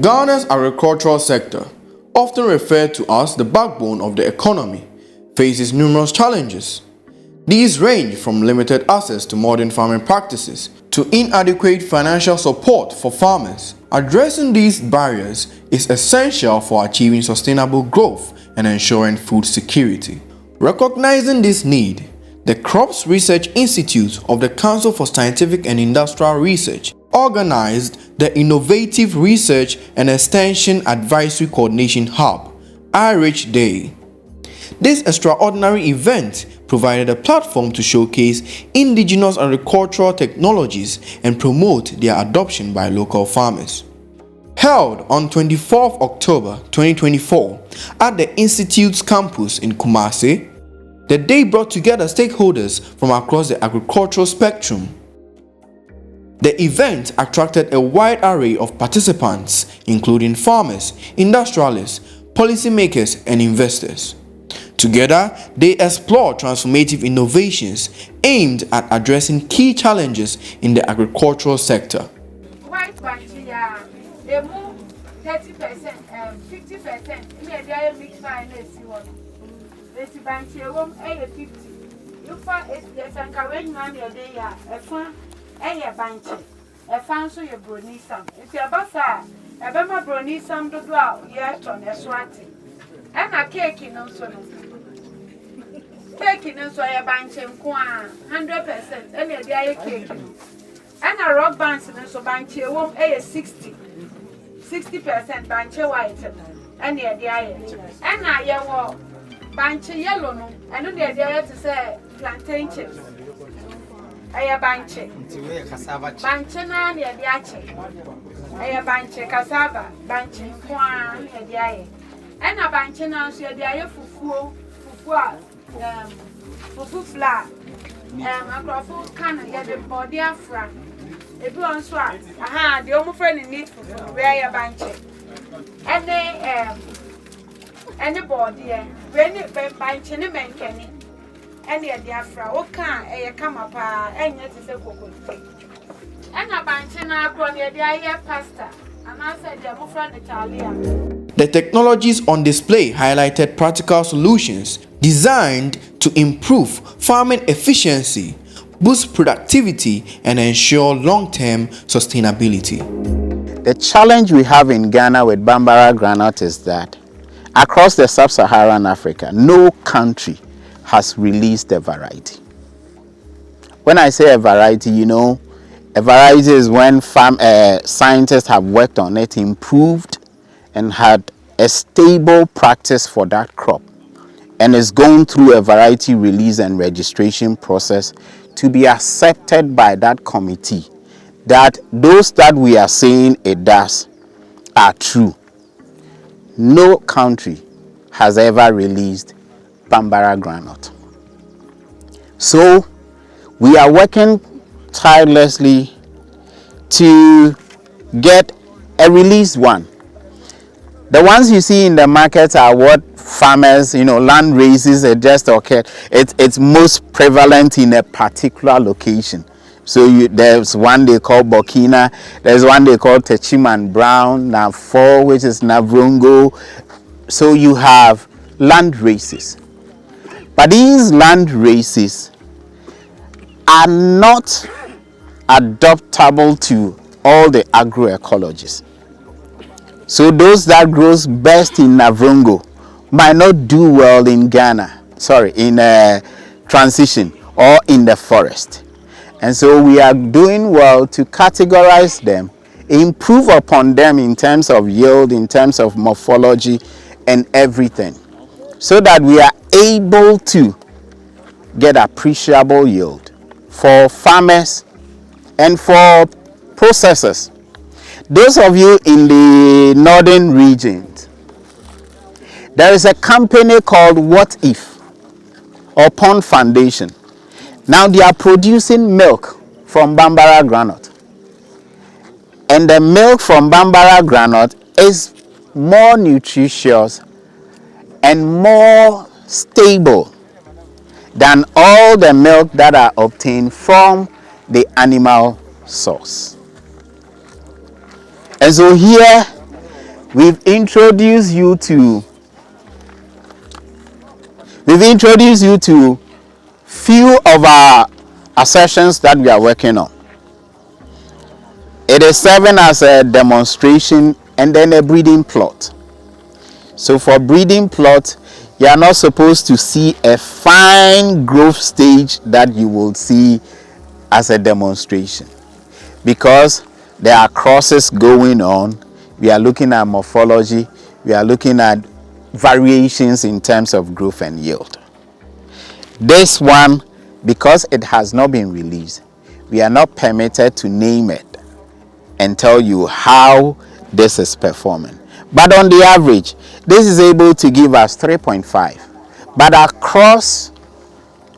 Ghana's agricultural sector, often referred to as the backbone of the economy, faces numerous challenges. These range from limited access to modern farming practices to inadequate financial support for farmers. Addressing these barriers is essential for achieving sustainable growth and ensuring food security. Recognizing this need, the Crops Research Institute of the Council for Scientific and Industrial Research organized the Innovative Research and Extension Advisory Coordination Hub, CRI-iREACH Day. This extraordinary event provided a platform to showcase indigenous agricultural technologies and promote their adoption by local farmers. Held on 24th October 2024 at the Institute's campus in Kumasi, the day brought together stakeholders from across the agricultural spectrum. The event attracted a wide array of participants, including farmers, industrialists, policymakers, and investors. Together, they explored transformative innovations aimed at addressing key challenges in the agricultural sector. They move 30%, 50%. They mix finance. It's about 50. You find it's a current money a day. A fun, a bank. A fancy your brony some. It's your bazaar. A bema brony some to go out yet on a swati. And a cake in also. Cake in also a bank in Quain, 100%. And a day cake. And a rock band in so bank here won't a 60% bank white. And the idea. And I yellow. Banche yellow no, and no idea to say plantain chips. Aya banche. Banche na near the ache. Aya banche cassava, banche Quain near the eye. And a banche now so the eye fufu flour. A crop can get the body afra. If you want swap, aha, the only friend in need for where your banche. And they anybody, when it by Chinaman Kenny, and the Diafra, okay, a come up, and yet is a cocoa. And a banchina crony, the eye pasta, and I said, you're more from Italia. The technologies on display highlighted practical solutions designed to improve farming efficiency, boost productivity, and ensure long-term sustainability. The challenge we have in Ghana with Bambara granite is that across the sub-Saharan Africa, no country has released a variety. When I say a variety, you know, a variety is when scientists have worked on it, improved, and had a stable practice for that crop, and is going through a variety release and registration process to be accepted by that committee, that those that we are saying it does are true. No country has ever released Bambara granite. So we are working tirelessly to get a released one. The ones you see in the market are what farmers, land races just occurred. It's most prevalent in a particular location. So there's one they call Burkina, there's one they call Techiman Brown, Nav4, which is Navrongo. So you have land races. But these land races are not adaptable to all the agroecologists. So those that grows best in Navrongo might not do well in in transition or in the forest. And so we are doing well to categorize them, improve upon them in terms of yield, in terms of morphology and everything, so that we are able to get appreciable yield for farmers and for processors. Those of you in the northern regions, there is a company called What If or Pond Foundation. Now they are producing milk from Bambara granite. And the milk from Bambara granite is more nutritious and more stable than all the milk that are obtained from the animal source. And so here We've introduced you to few of our assertions that we are working on. It is serving as a demonstration and then a breeding plot. So for breeding plot, you are not supposed to see a fine growth stage that you will see as a demonstration, because there are crosses going on. We are looking at morphology, we are looking at variations in terms of growth and yield. This one, because it has not been released, we are not permitted to name it and tell you how this is performing. But on the average, this is able to give us 3.5. But across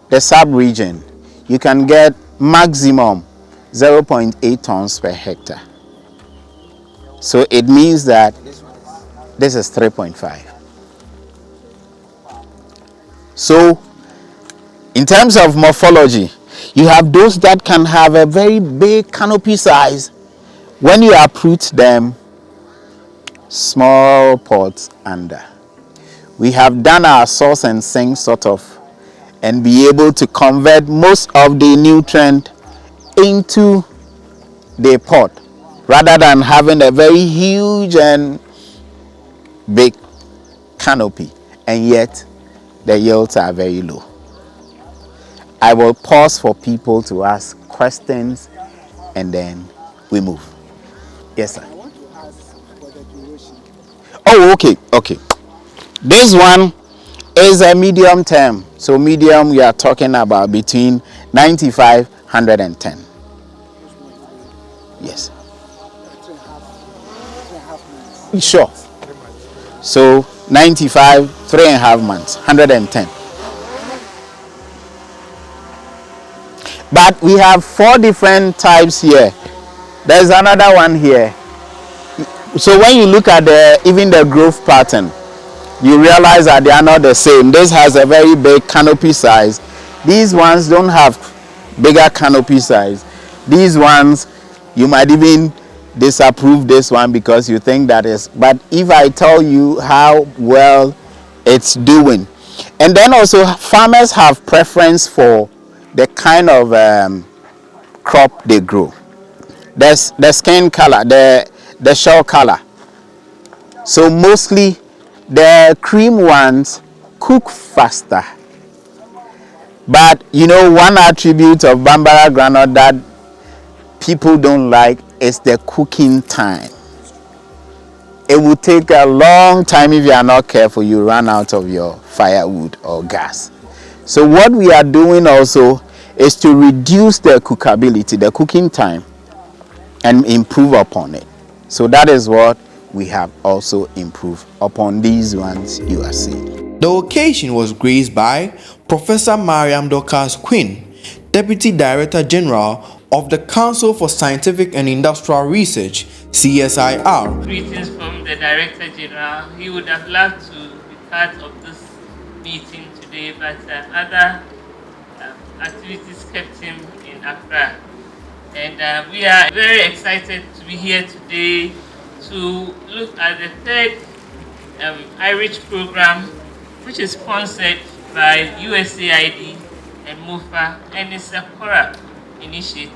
the sub-region, you can get maximum 0.8 tons per hectare. So it means that this is 3.5. So in terms of morphology, you have those that can have a very big canopy size. When you uproot them, small pods under. We have done our source and sink sort of, and be able to convert most of the nutrient into the pot, rather than having a very huge and big canopy, and yet the yields are very low. I will pause for people to ask questions and then we move. Yes, sir. I want to ask for the duration. Oh, okay. This one is a medium term. So medium, we are talking about between 95, 110. Yes. 3.5 months. Sure. So 95, 3.5 months, 110. But we have 4 different types here. There's another one here. So when you look at even the growth pattern, you realize that they are not the same. This has a very big canopy size. These ones don't have bigger canopy size. These ones, you might even disapprove this one because you think that is. But if I tell you how well it's doing, and then also farmers have preference for the kind of crop they grow. There's the skin color, the shell color. So mostly the cream ones cook faster. But you know, one attribute of Bambara granite that people don't like is the cooking time. It will take a long time. If you are not careful, you run out of your firewood or gas. So what we are doing also is to reduce the cookability, the cooking time, and improve upon it. So that is what we have also improved upon these ones you are seeing. The occasion was graced by Professor Mariam Dorcas Quain, Deputy Director General of the Council for Scientific and Industrial Research, CSIR. Greetings from the Director General. He would have loved to be part of this meeting today, but other activities kept him in Accra. And we are very excited to be here today to look at the third iREACH program, which is sponsored by USAID and MOFA, and it's a CORAF initiative.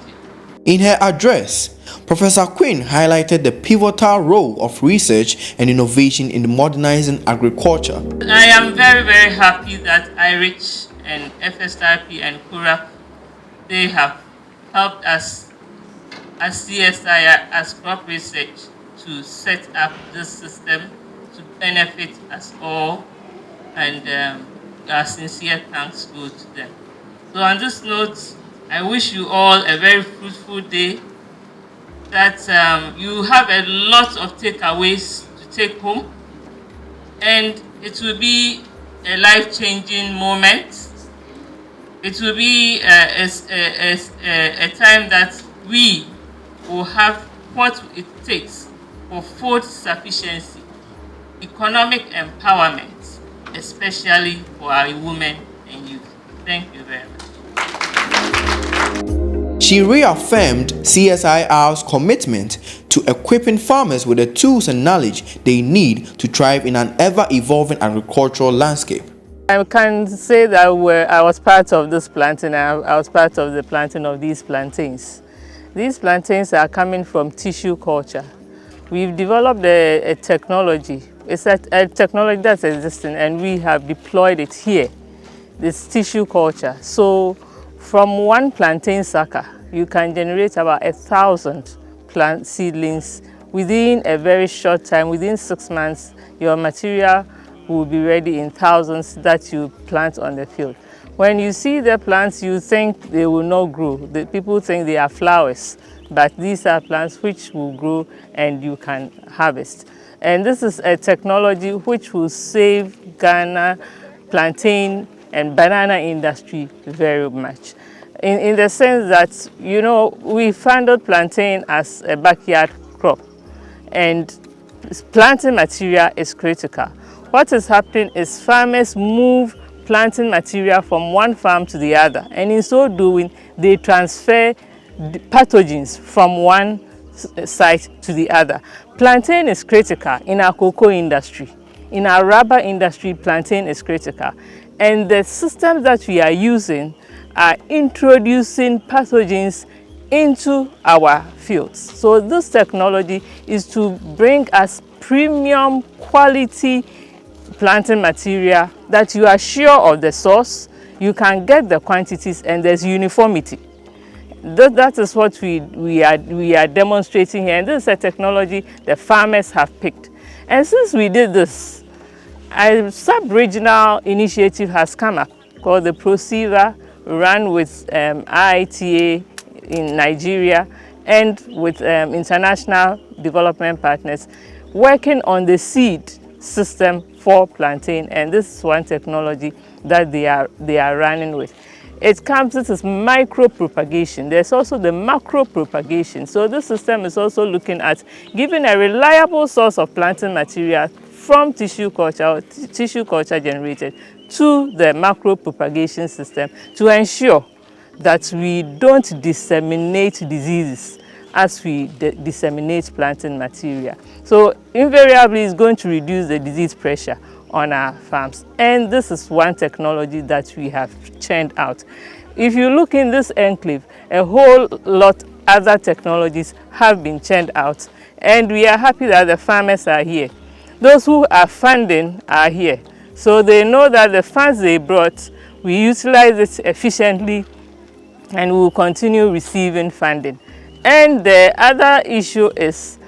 In her address, Professor Quain highlighted the pivotal role of research and innovation in modernizing agriculture. I am very, very happy that iREACH and FSRP and CORAF, they have helped us as CSIR, as crop research, to set up this system to benefit us all, and our sincere thanks go to them. So on this note, I wish you all a very fruitful day, that you have a lot of takeaways to take home, and it will be a life-changing moment. It will be a time that we will have what it takes for food sufficiency, economic empowerment, especially for our women and youth. Thank you very much. She reaffirmed CSIR's commitment to equipping farmers with the tools and knowledge they need to thrive in an ever-evolving agricultural landscape. I can say that I was part of this planting. I was part of the planting of these plantains. These plantains are coming from tissue culture. We've developed a technology. It's a technology that's existing, and we have deployed it here. This tissue culture. So from one plantain sucker, you can generate about 1,000 plant seedlings within a very short time. Within 6 months, your material will be ready in thousands that you plant on the field. When you see the plants, you think they will not grow. The people think they are flowers, but these are plants which will grow and you can harvest. And this is a technology which will save Ghana plantain and banana industry very much. In the sense that, you know, we funded plantain as a backyard crop, and planting material is critical. What is happening is farmers move planting material from one farm to the other, and in so doing, they transfer the pathogens from one site to the other. Plantain is critical in our cocoa industry. In our rubber industry, plantain is critical. And the systems that we are using are introducing pathogens into our fields. So this technology is to bring us premium quality planting material that you are sure of the source, you can get the quantities, and there's uniformity. That is what we are demonstrating here, and this is a technology the farmers have picked. And since we did this, a sub-regional initiative has come up called the ProSIVA, run with IITA in Nigeria and with international development partners, working on the seed system for plantain. And this is one technology that they are running with. This is micro propagation. There's also the macro propagation. So this system is also looking at giving a reliable source of planting material from tissue culture generated to the macro propagation system to ensure that we don't disseminate diseases as we disseminate planting material. So invariably it's going to reduce the disease pressure on our farms. And this is one technology that we have churned out. If you look in this enclave, a whole lot other technologies have been churned out, and we are happy that the farmers are here. Those who are funding are here. So they know that the funds they brought, we utilize it efficiently, and we will continue receiving funding. And the other issue is,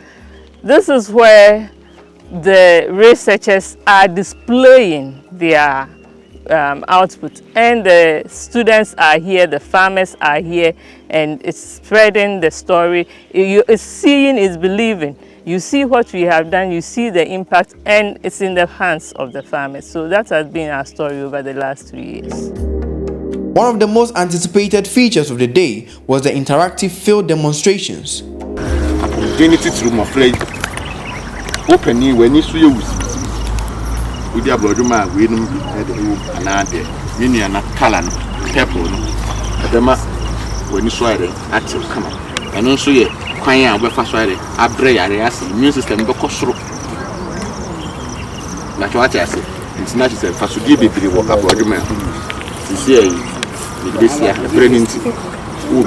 this is where the researchers are displaying their output, and the students are here, the farmers are here, and it's spreading the story. It's seeing is believing. You see what we have done, you see the impact, and it's in the hands of the farmers. So that has been our story over the last 3 years. One of the most anticipated features of the day was the interactive field demonstrations. Opening when you see with the Abroduma, we don't be another union talent, purple. Adama, when you saw it, active come up. And also, Quain and Prof, I pray areas, immune system, go through. Like what I said, it's not just for to give it to the work of Abroduma. You see, this year, pregnancy. Okay.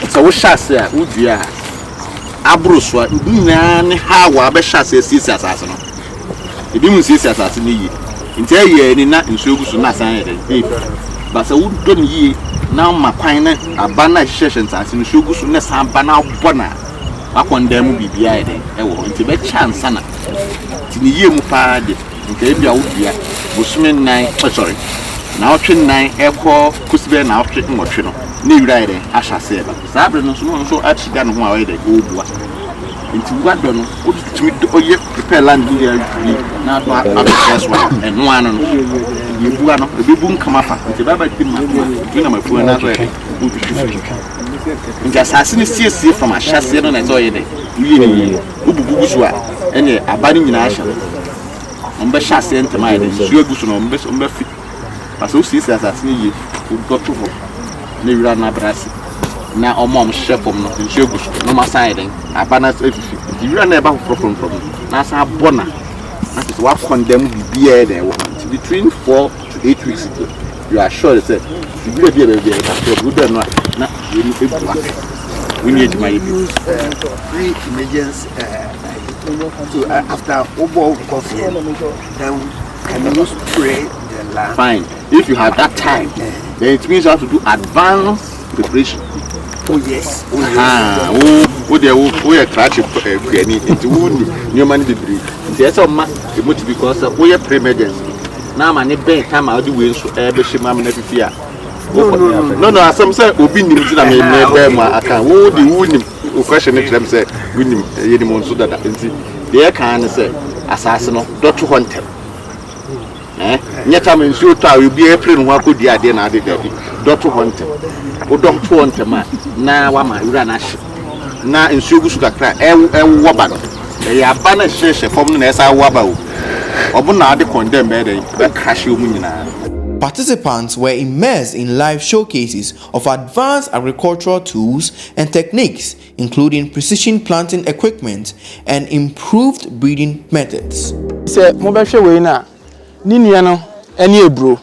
So what shall say? Would you Abruswa? How I shall say CSIR? It didn't see CSIR in 10 years, in Sugus, not but I would don't ye now my pine a banner sessions as in Sugus, Ness and Banner Bonner. I want them be behind it. I want to be chance, Sana. In the year Mupad. Okay, be out here. Busman 9, sorry. Now, 9 airport, Kusbe now, treating what you know. New rider, I shall say. Sabrin, so actually done why they go into what don't know. You prepare land here. Now, I guess one and one on you. One of the big boom come up. It's a baby, you know, my phone another. Just as soon as you see from a chassis on a toy, you and a banning in action. Chassis and my you go to As you see, as I see you, got to home. You run a brass. Now, our mom chef from the sugar, no more siding. I balance if you run about from that's our bonner. That is what condemn beer there. Between 4 to 8 weeks ago, you are sure that you will be able to not we need my use free emergency. So after over coffee, then can you spray the land? Fine. If you have that time, then it means you have to do advanced preparation. Oh yes. We are catching into new money debris. There's a mass because we are pre-emergency. Now, my neighbor time I'll do wins to every shimmer never fear. No, some say, opinion I may never, I can't. Oh, the wound question it them say, winning any months so that they can say, assassin, Dr. Hunter. Yet I'm in sure will be a friend who could the idea now, Dr. Hunter. Oh, Dr. Hunter, man. Now, I'm a ranash. Now, in Sugar Cry, Wabano. They are banished from the Nessa Wabao. Obuna de condemn better, crash you. Participants were immersed in live showcases of advanced agricultural tools and techniques, including precision planting equipment and improved breeding methods. Say, mobile way na, Niniano, any bro.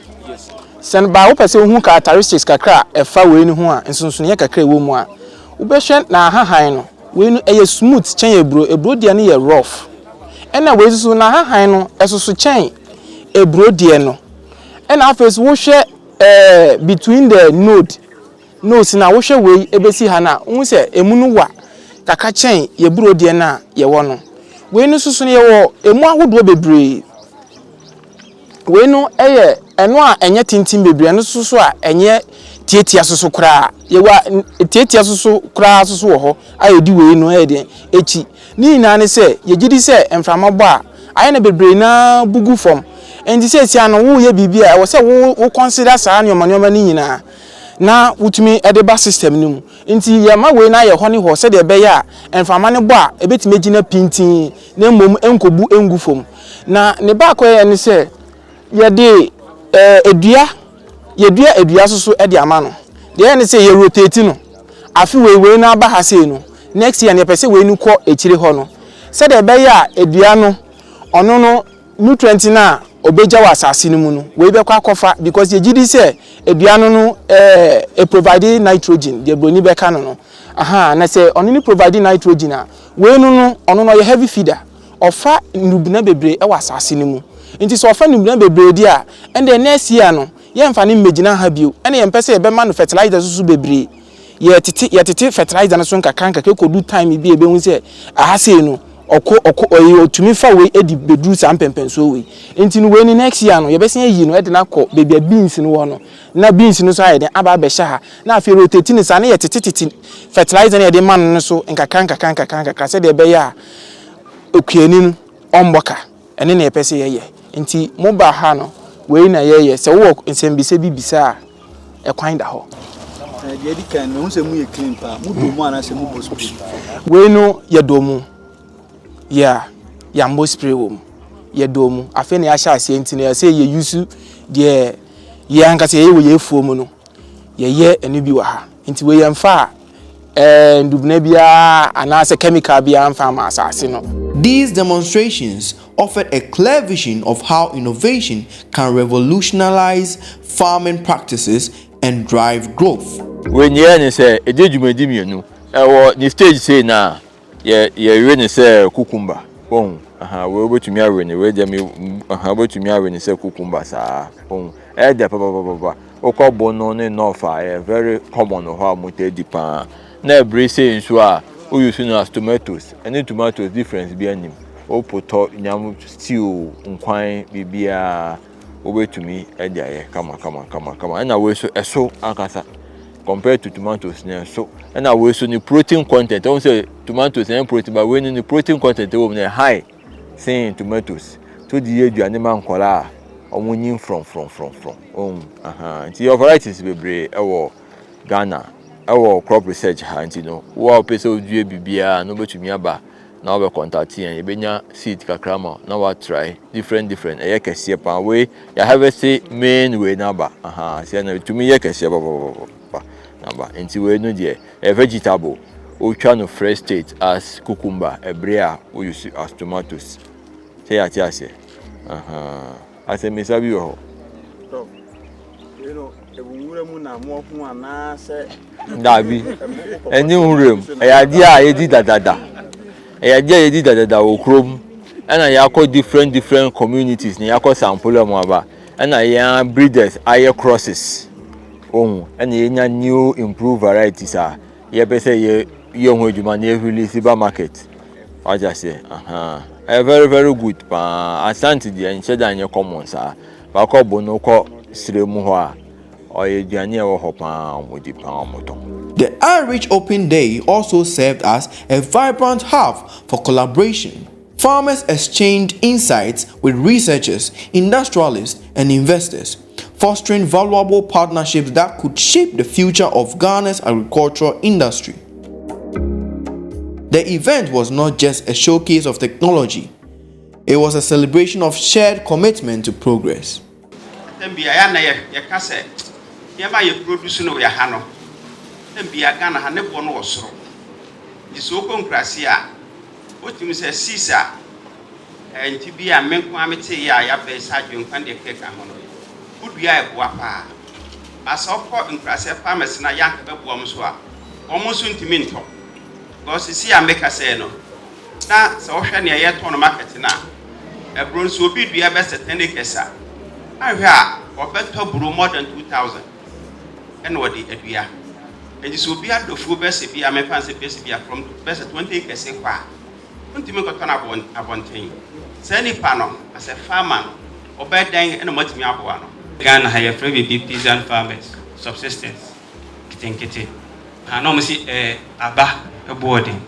Send by person who characteristics kakra, a far way in who and Sunsunia kakre woman. Ubeshan na ha when a smooth chain bro, a brodiani a rough. And a way soon na ha no, as a chain, a brodiano. And after we share between the nodes na we share way ebesi hana we say emunu wa kaka chain ye buro de na ye wono we no susu ne ye wo emu ahodo bebre we no eye eno a enye tintin bebre no susu a enye tietia susu kra ye wa tietia susu kra susu wo ho ayedi we no e de echi ni na ne say ye gidi say emframa bo a aye na bebre na bugu form. And this is an woo ye be I was a woo consider san your manina. Now, with me at the bus system, no. Into your my way now, your honey horse said a bear, and for money bar, a bit making a painting, name mum uncle boo and goofum. Now, the back way and say, ye day, a dear, so at the amano. The end say you're rotating. I feel way now bahasino. Next year, and a person way you call a chili hono. Said a bear, a diano, or no nutrient na. Obeja wa asase mu no we be kwa kofa because ye gidi say eduano no e provide nitrogen the broni be ka no aha na say ono ni provide nitrogen a we no ono no ye heavy feeder ofa nubina bebre e wa asase mu nti so ofa nubina bebre di a and the next year no ye mfa ne megina ha bio ene ye mpese ye be man fertilizer susu bebre ye tete fertilizer no so nkakanka ke kodu time bi e be hu say aha say no oko otumi fa we edi bedru sam pempenso we enti no we ni next year no ye besen yi no e de na ko baby beans no wo no na beans no so aye de aba be sha ha na afi rotate ni sa na ye tete fertilizer na ye de man no so nkaka se de be ya okuani no omboka ene na ye pese ye enti mo ba ha no we na ye se wo nsembise bibisa e kwan da ho ye di kan no se mu ye clean pa mu do mu ana se mu bo spray we no ye do mu ya mbo spray wom ye domu afi na ya sha ase ntine ya say ye use de ye anka say ye we ye fuom no ye enu bi wa ha nti we ye mfa ndubna bia ana se chemical bia mfa ma asase no. These demonstrations offered a clear vision of how innovation can revolutionize farming practices and drive growth. When you say a judgment mienu the stage say na ye really say cucumber. Bon, we go to me when we dem we to me when say cucumber sa. Bon, de papa. O ko bono ne no fa very common how muted dipa. Na every say so a we use as tomatoes. Any tomatoes difference be anim. O poto nyam stew nkwan bibia o to me e kama. And we so ankasa compared to tomatoes now. So and I will the protein content. I don't say tomatoes and protein, but when the protein content is high, saying tomatoes. To the age animal color or winning from. The varieties be brave our Ghana, our crop research hand, you know. Wow, peso do BBA, no to me about na we contact yɛn yɛbɛnya seed kakra ma na wa try different ɛyɛ kɛseɛ paa we ya harvest main we naba sɛ na tumi yɛ kɛseɛ ba naba nti we no deɛ vegetable otwa no fresh state as cucumber ɛbrɛ a we use as tomatoes sɛ yɛ ate aseɛ asɛ mesa bi wɔ hɔ dabi ɛni nwuram ɛyɛ adeɛ a yɛdi dadada wɔ kurom ɛna yɛakɔ different communities na yɛakɔ sample mu aba ɛna yɛn breeders ayɛ crosses ɛna yɛnya new improved varieties a yɛpɛ sɛ yɛ ho adwuma na yɛrelease ba market wagya sɛ ɛyɛ very good paa asante deɛ nhyɛ da nyɛ common saa baakɔ bo no kɔ sire mu hɔ a ɔyɛ aduane a ɛwɔ hɔ paa ɔmɔdi paa ɔmɔtɔn. The iReach Open Day also served as a vibrant hub for collaboration. Farmers exchanged insights with researchers, industrialists, and investors, fostering valuable partnerships that could shape the future of Ghana's agricultural industry. The event was not just a showcase of technology, it was a celebration of shared commitment to progress. Ghana ha ne bo no wosoro iso ko nkrasia otimi se CSIR enti bia menko amete ya ya be sa dwenkwan de keka ho no udua eboa pa asa okọ nkrasia farmers na yanka be bo so a omo so ntimi nto because CSIR meka say no na se wo hwe ne ye to no market na ebro so obi dua be setene kesa ahwe a obeto buru more than 2000 ene wodi adua. And this will be at the full best be a fancy best be from best 20 acres. Continue to turn upon thing. Send panel as a farmer or bad dying and a much more. Ghana hire free peasant farmers, subsistence, kitty. I normally see a boarding.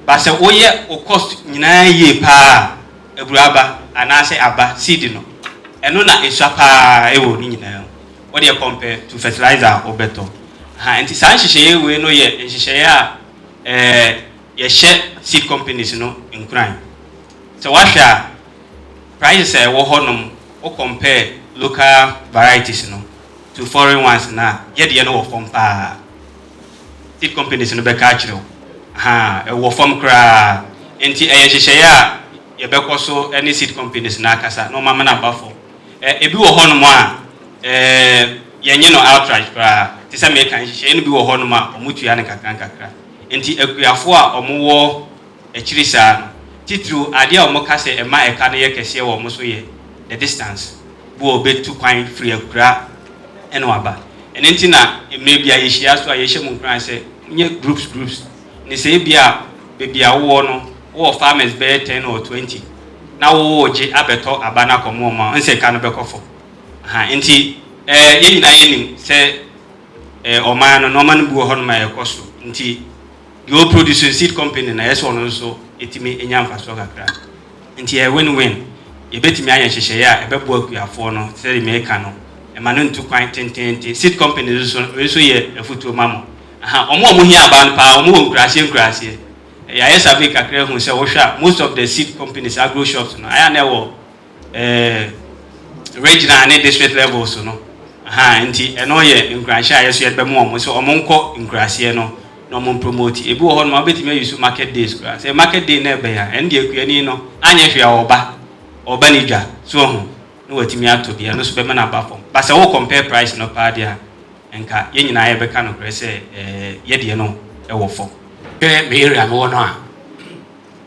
But say, oh, yeah, or cost 9 years pa a grabber, and I say abba seedino. And no, not a shapa, what do you compare to fertilizer or better? And the Sanchi we know yet, and she share seed companies in crime. So, what shall prices or compare local varieties to foreign ones now? Yet, you know, from seed companies in the Becaccio. A war from cry, and she share your Becoso, any seed companies in Akasa, no mamma buffalo. A blue horn yenye outright tisa meka nhihye ene bi wo ho no ma omutua ne kakra enti akuafo a omowo akiri saa no titru ade a omoka se ema eka no ye kese wo mo so ye the distance bo obetu Quain free akura ene waba ene enti na emre bia yehia so a yehye mu nkran se nye groups ne se bia bebia wo no wo farmers be 10 or 20 na wo je abeto abana komo ma nse ka no bekofo enti yenim say oman no man bu ho no ma ekoso nti the produce seed company na yeso no so etimi enya mfaso kakra nti win ye betimi anya hyehye ya ebebo akuafo no say me ka no e ma no ntu Quain tententi seed company so ye afutuo mamo omo hia aba no pa omo ho nkurase ya yesa be kakra hu say wo hwa most of the seed companies agro shops no aya na wo regional and district levels no nti eno ye nkrashe ayeso ye be mo omo so omo nko nkrase no no mo promote ebi wo ho no betimi use market days kra say market day na be ya ende akuani no anya hwe oba ni dwa so ho no watimi ato bia no so be na ba form but say wo compare price no pa dia enka ye nyina ye be ka no kra say ye de no e wo form me area no no a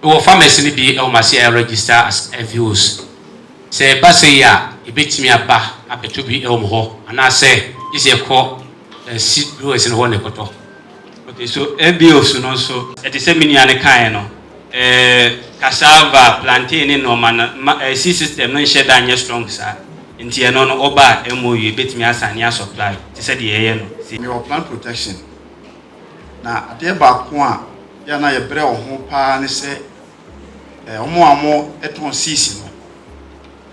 wo farmers ni bi e o ma say register as FVOs say ba say ya ebetimi aba abeto bi e o mo ho ana say ise ko seed growers no ho ne koto. Okay, so FBOs no so at the same mini ane kan no cassava plantain no man seed system no share da nye strong sa nti e no no oba MOU betimi asane a supply ti say de ye no me o plant protection na ade ba ko a ya na ye bre o ho pa ne say omo eton seeds no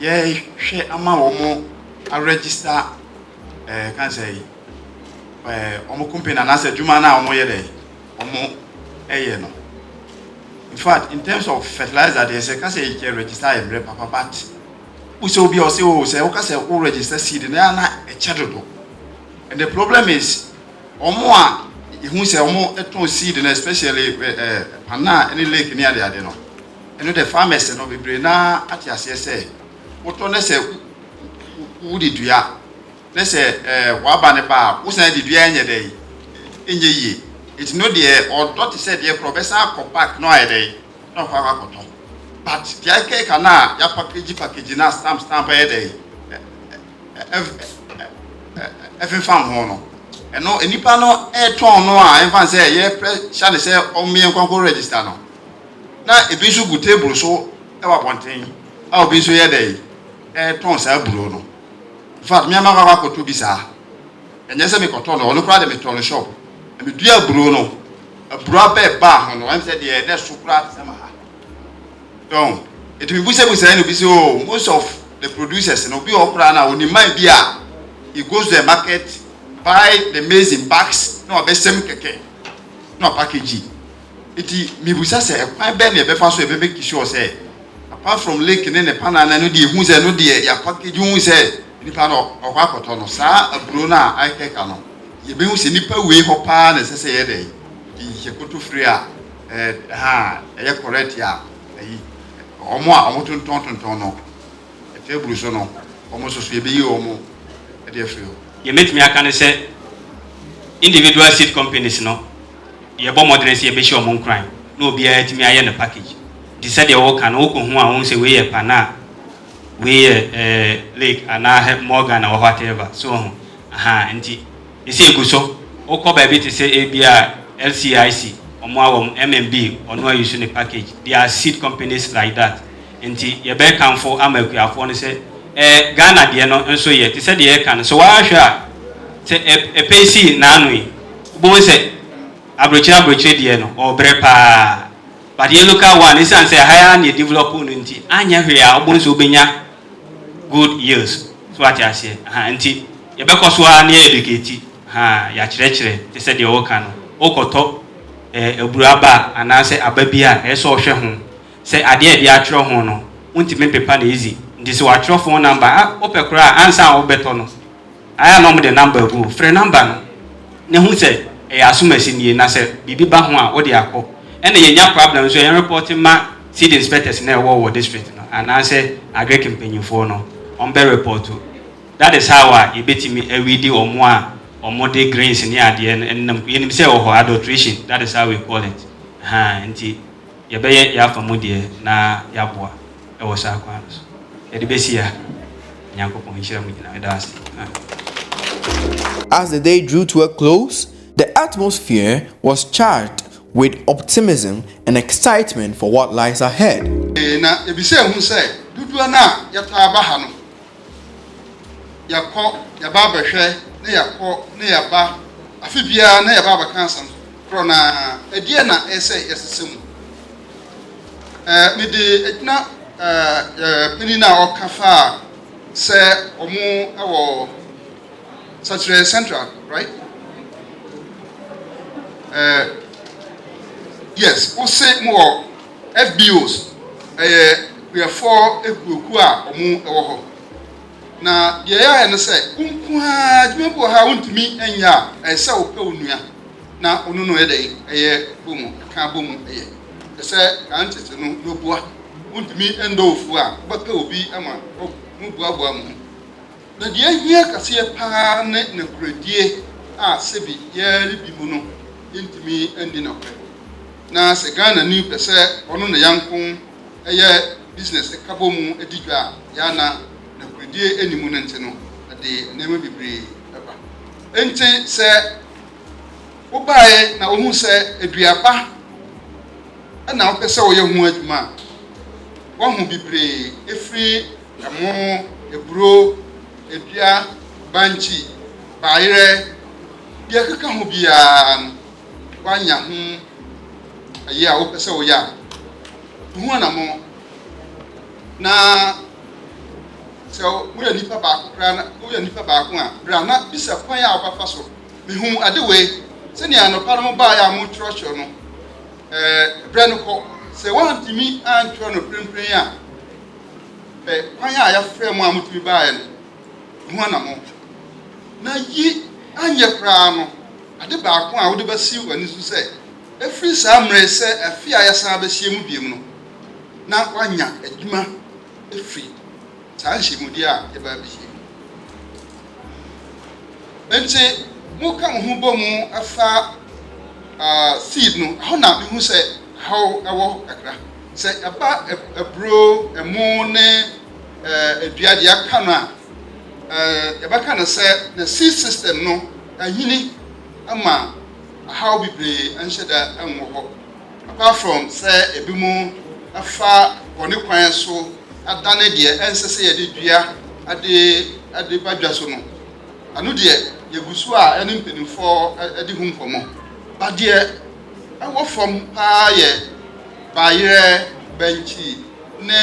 ye hwe ama omo a register can say omo company na say juma na omo ye dey omo eye no In fact, in terms of fertilizer, there's a case you can register a papa, but we so be also say okay, all register seed na a chadodo. And the problem is, omo who say omo eton seed, and especially pana any lake near the no. And the farmers no be bring na at your say. What on say who did you ya? Let's say waba ne ba, who say did you any day? Inye ye. It's not there or not said the professor compact no idea. No kwa koton. But the cake na ya package na stamp a day. Every farm hono. And no nipa no ton no a enfan say ye shall say on me and register no. Na e bi so good table so e wa ponten. A obi so ye day. Ton say buro no. In fact me amaka kwa koto bi sa. Enye se me koton no, no kra de me ton shop. Me dua buro no. Buro be ba ho no. Em say the na sukra sama ha. Don't. It will be said most of the producers no be okra na oni man bia he goes to the market buy the maize in bags no be sem keke no package it me busa say e kwan be na e be fa so e be make sure say apart from lake ne ne pana na no dey hu say no dey ya package hu say nipa no okwa koto no sa aburo na ai keka no ye be hu say nipa we ho pa na say ye dey ye koto free a e correct ya ayi omo tonton no e table so no omo so so e be yi omo e dey free You met me aka say individual seed companies no ye bo modern say e be show mon crime no obi a timi aye na package they said they work and work hu a won say we ye pana we lake ana Morgan or whatever so nti e say go so o ko ba bi te say e bia LCIC omo MMB ono use the package. There are seed companies like that. Nti ye be kan for amakuafo no say Ghana de no nso ye te say de kan so wa hwa say e pay na anu bo say abrochire de no obre pa but the local one is say higher na develop no nti anya hwe a obo so obenya good years so what you say nti ye be koso a na educate ya kire te say de o kan no okoto eburaba anase ababia eso hwe ho se ade e dia atro ho no untime pepa na easy ndi se watro phone number opekura ansa obeto no aya no de number go free number no ne hu se e asumasi nie na se bibi ba ho a wo de akọ ene ye nya problem so ye reporting ma seed inspectors na wo district no anase agrek mpanyifo no on be report to that is how e betimi everyday omo a omode grains ni ade en yenim say oh adulteration that is how we call it nti ye be ya famode na ya boa e wo sa kwa so e de besia nyankopon hira mu gina das. As the day drew to a close, the atmosphere was charged with optimism and excitement for what lies ahead. Na e bi say hu say dudu na ya ta ba ha no yakọ ya ba behwe na yakọ na ya ba afibia na ya ba ba kansan kro na edie na ese yesesem me de edna pini na okafa se omo ewo CSIR Central, right? Yes, we say more FBOs. We are 4 ekuku a omo ewo ho. Na ye ya ne say kunkua dwembo ha wontumi anya ese wo pe onua na onu no ye bomu ka bomu se kan tete no no bua wontumi endo ofu a ba pe obi ama mu bua mu na de ahia kase pa ne na kuradie a sebi ye bi mu no ntumi endi na kwe na se Ghana ni pese onu na yankon business ka bomu edigwa ya na kuradie enimu nte no de nema bibre aba enti se obae na ohun se eduaba na opese wo ye hu adwuma wo hu bibre efri amo eburo edua banchi baire ye keka hu bia wanya hu aye a opese wo ya hu anamo na so we are nipa ba kra we are nipa ba ko a bra na bisa kwan a obafa so me hu ade we se ni anopa no ba ya mo church no bra no ko sɛ wantumi antwerɛ no prempren a kwan a yɛafrɛ mu a motumi baeɛ no ho anamo na yi anyɛ koraa no ade baako a wode bɛsi w'ani so sɛ ɛfiri saa mmerɛ sɛ afi a yɛsan bɛhyia mu biem no na wanya adwuma ɛfiri saa nhyɛmudeɛ a yɛbaa bɛhyia mu nti moka mo ho bɔ mu afa seed no hɔ na mehu sɛ haw ɛwɔ kakra sɛ ɛba aburo ɛmo ne adua deɛ aka no a yɛbɛka no sɛ the seed system no ahini ama haw bebree nhyɛ da nwɔ hɔ apart from sɛ ebi mu afa wɔne kwan so adane deɛ ɛnsɛ sɛ yɛde dua ade badwa so no ano deɛ yɛgu so a ɛne mpanimfoɔ ɛde ho nkɔmmɔ badeɛ ɛwɔ fam paa yɛ bayerɛ bankyi ne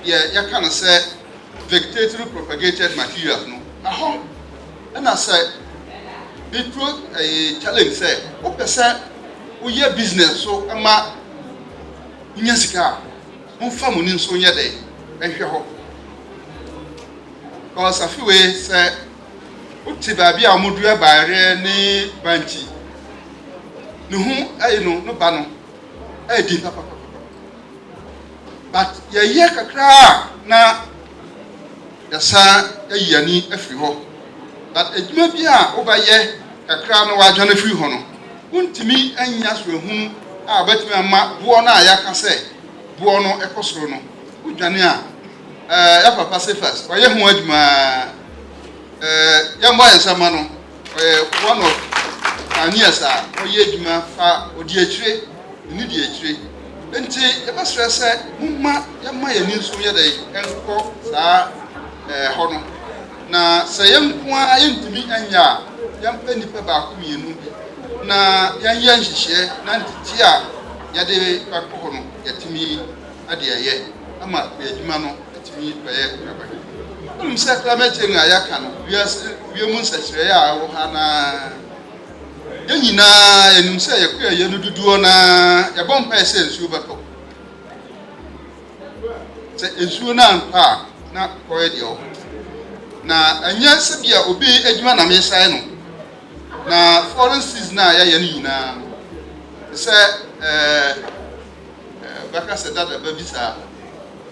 deɛ yɛka no sɛ vegetatively propagated materials no ahɔ ɛna sɛ bitro challenge sɛ wopɛ sɛ woyɛ business so ama wonya sika a momfa mo ni nso nyɛ dɛ ɛhwɛ hɔ because afewe sɛ wote baabi a wɔdua bayerɛ ne bankyi ne ho ayi no ba no ɛdi papa but yɛyɛ kakra na yɛsa ayi ani afiri hɔ but adwuma bi a wobɛyɛ kakra no wadwane afiri hɔ no wontumi anya soahu a wobɛtumi ama boɔ no a yɛaka sɛ boɔ no ɛkɔ soro no wodwane a yɛpapa sɛ first ɔyɛ ho adwuma yɛmmɔ yɛ nsɛma no ɔyɛ one of pioneers a ɔyɛ adwuma fa ɔdi akyire ne di akyire nti yɛbɛsrɛ sɛ yɛma yɛni nso yɛ dɛ ɛnkɔ saa hɔ no na sɛ yɛnko a yɛntumi anya a yɛmpɛ nnipa baako mmienu na yɛnyɛ nhyehyɛ na ntete a yɛde bakɔ hɔ no yɛtumi ade ɛyɛ ama adwuma no atumi bɛyɛ kraba wonim sɛ climate change a yɛaka no wiemu nsɛkyerɛeɛ a ɛwɔ ha na yɛn nyinaa yɛnim sɛ yɛkɔ yɛ no dodoɔ na yɛbɔ mpaeɛ sɛ nsuo bɛtɔ sɛ nsuo no ankɔ a na kɔyɛ deɛ ɔwɔ na ɛnyɛ sɛbia obi adwuma na mesae no na foreign season a yɛyɛ no nyinaa sɛ bɛka sɛ dada ba bi saa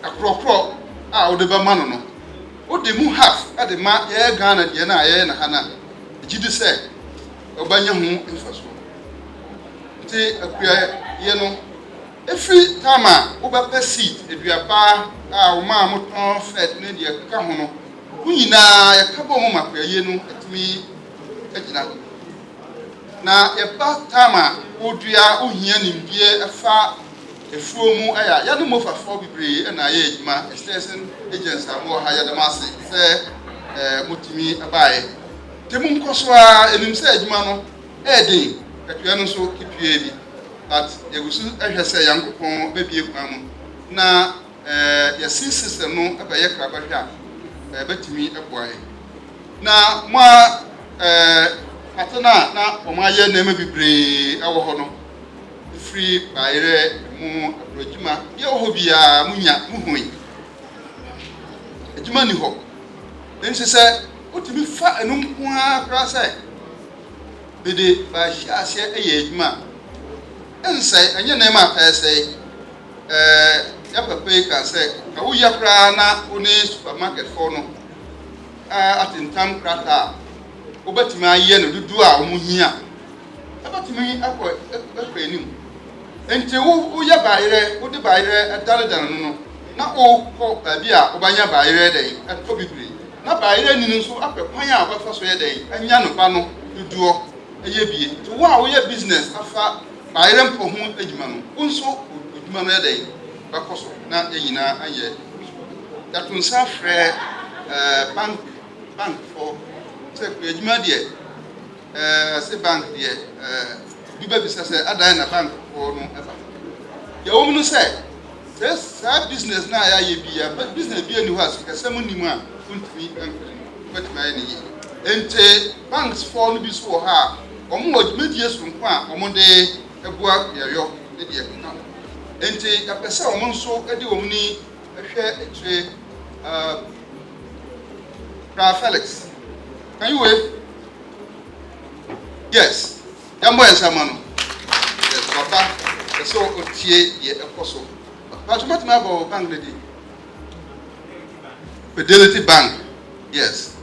akorɔkorɔ a wode bɛma no no wode mu half ade ma yɛyɛ Ghana deɛ no a yɛyɛ na ha no a ɛgyi di sɛ ɔbɛnya ho mfasoɔ nti akuayɛ no ɛfiri time a wobɛpɛ seed aduaba a wo maa motɔn fed ne deɛ ɛkeka ho no wo nyinaa yɛka bɔ mu makuayɛ no atumi agyina na yɛba time a wodua wohia nimdie ɛfa efuo mu ɛyɛ yɛde mofafoɔ bebree ɛna ayɛ adwuma extension agents a mowɔ ha yɛde ma ase sɛ motumi abaeɛ nti mu nkɔ so a ɛnim sɛ adwuma no ɛɛden atua no nso kepua bi but yɛgu so ɛhwɛ sɛ Nyankopɔn bɛbie kwan mu na yɛsi system no ɛbɛyɛ krabahwɛ a bɛtumi ɛboa yɛ na mo a atena na wɔn ayɛ nneɛma bebree ɛwɔ hɔ no free bayerɛ mu adwuma deɛ wɔ hɔ biara munya muhui adwuma ni hɔ nti sɛ wotumi fa ɛno nko ara koraa sɛ bede bahyɛ aseɛ ɛyɛ adwuma ɛnsɛ ɛnyɛ nneɛma apɛɛ sɛ yɛpɛpɛ yi ka sɛ ka woyɛ koraa na wo ne supermarket foɔ no atentam krataa a wobɛtumi ayɛ no dodoɔ a wɔn hia ɛbɛtumi akɔ anim nti woyɛ bayerɛ wode bayerɛ ɛdanedane no no na wokɔ baabi a wobɛnya bayerɛ dɛn ɛtɔ bebree na bayerɛ ni no nso apɛ kwan a wobɛfa so yɛ dɛn ɛnya no ba no dodoɔ ɛyɛ bie nti wo a woyɛ business afa bayerɛ mpɔ ho adwuma no wo nso adwuma no yɛ dɛn bɛkɔ so na yɛ nyinaa ayɛ yɛto nsa frɛ bankfoɔ sɛ adwuma deɛ sɛ bank deɛ bi bɛbisa sɛ adan na bankfoɔ no ɛba yɛwɔ mu no sɛ saa business na yɛayɛ bia business bi ani hɔ a sikasɛm nnim a wontumi ɛnkere no wobɛtumi ayɛ ne yie nti banksfoɔ no bi so wɔ ha a wɔn wɔ dwumadie soronko a wɔn de ɛboa yɛyɔ ne deɛ keka ho Enti ya pesa o nso edi o ni ehwe etire Prof Felix. Can you wave? Yes. Yambo ensamano. Yes, papa. So otie ye ekoso. But what me about bank lady? Fidelity Bank. Yes.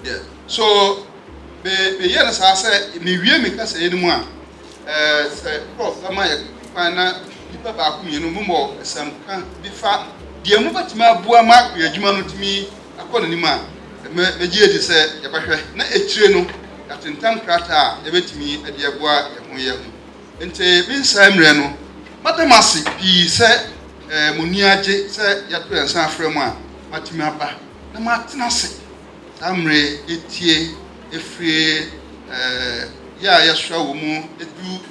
Yes. So be yen sa say me wie me ka say enimu a say Prof ama ye kwana nipa ba ku yenu mo esam kan bi fa de mu batima abua ma adwuma no timi akọ nanim a me gye di say ye bahwe na etire no atentam krata ye betimi ade aboa ye ho ente bi nsamre no matamasi bi say muni age say ya to ensan afre mu a matimi aba na matena se tamre etie efrie ya hwa wo mu edu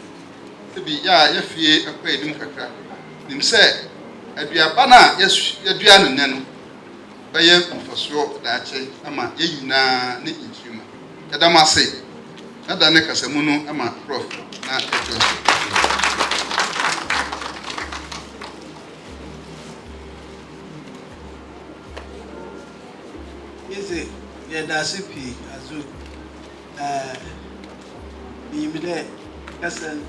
bi ya fie akwa edim kakra nim se aduaba na yadua no ne no baye mfaso daache ama yeyina ne intrima yadamase ada ne kasamu no ama Prof na ejo Eze yadasipi azu bimide kasan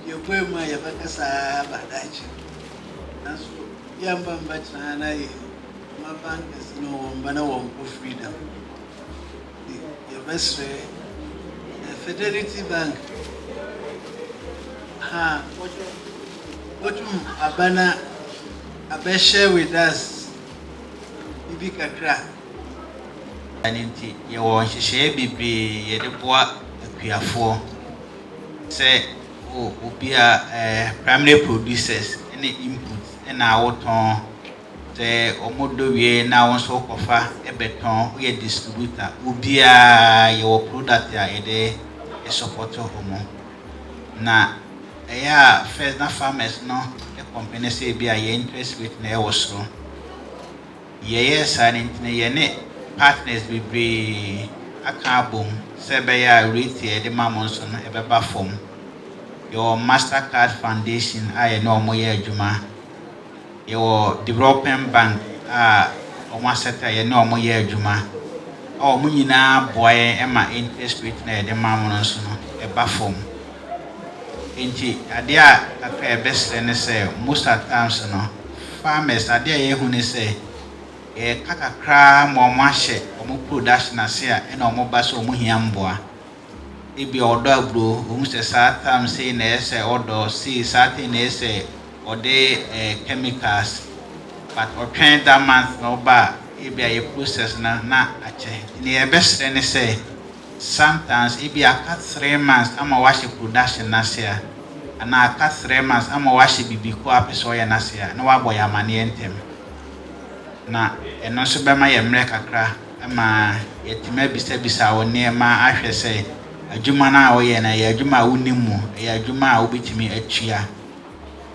yo poema ya bakasa badachi naso yamba mbachana na ye mabankas no mbana wampo freedom your best friend Fidelity Bank what abana abe share with us bibi kakra aninti ye won hihye bibi ye de boa akuafo say obia primary producers any input na woton say omodo wie na won so kofa ebeton we distributor obia ye wo product ya ye de support homo na eya first na farmers no e company say bia ye interest rate na e wo so yes and ye ne partners be akabom say be ya rate ye de mamon so no e be ba form your Mastercard Foundation I know mo ye adwuma your development bank omo seta ye no mo ye adwuma o mo nyina boy e ma interest rate na de mamon so no e ba form enti ade a akra e best ne say most of times no farmers ade ye hu ne say kakakra mo ahye omo production ase a na omo ba so omo hia mboa ebi odo abro omo se satam say na ese odo see certain na ese ode chemicals but otwen that month no ba ebi aye process na ache ni e best ne say sometimes ebi aka 3 months ama wash production na ase a ana aka 3 months ama wash bibi ko apeso ya na ase a na wa boy amane entem na eno so be ma ye mre kakra ama yetima bisa woni ma ahwe se adwuma na wo ye na ye adwuma wonimu ye adwuma a obetimi atua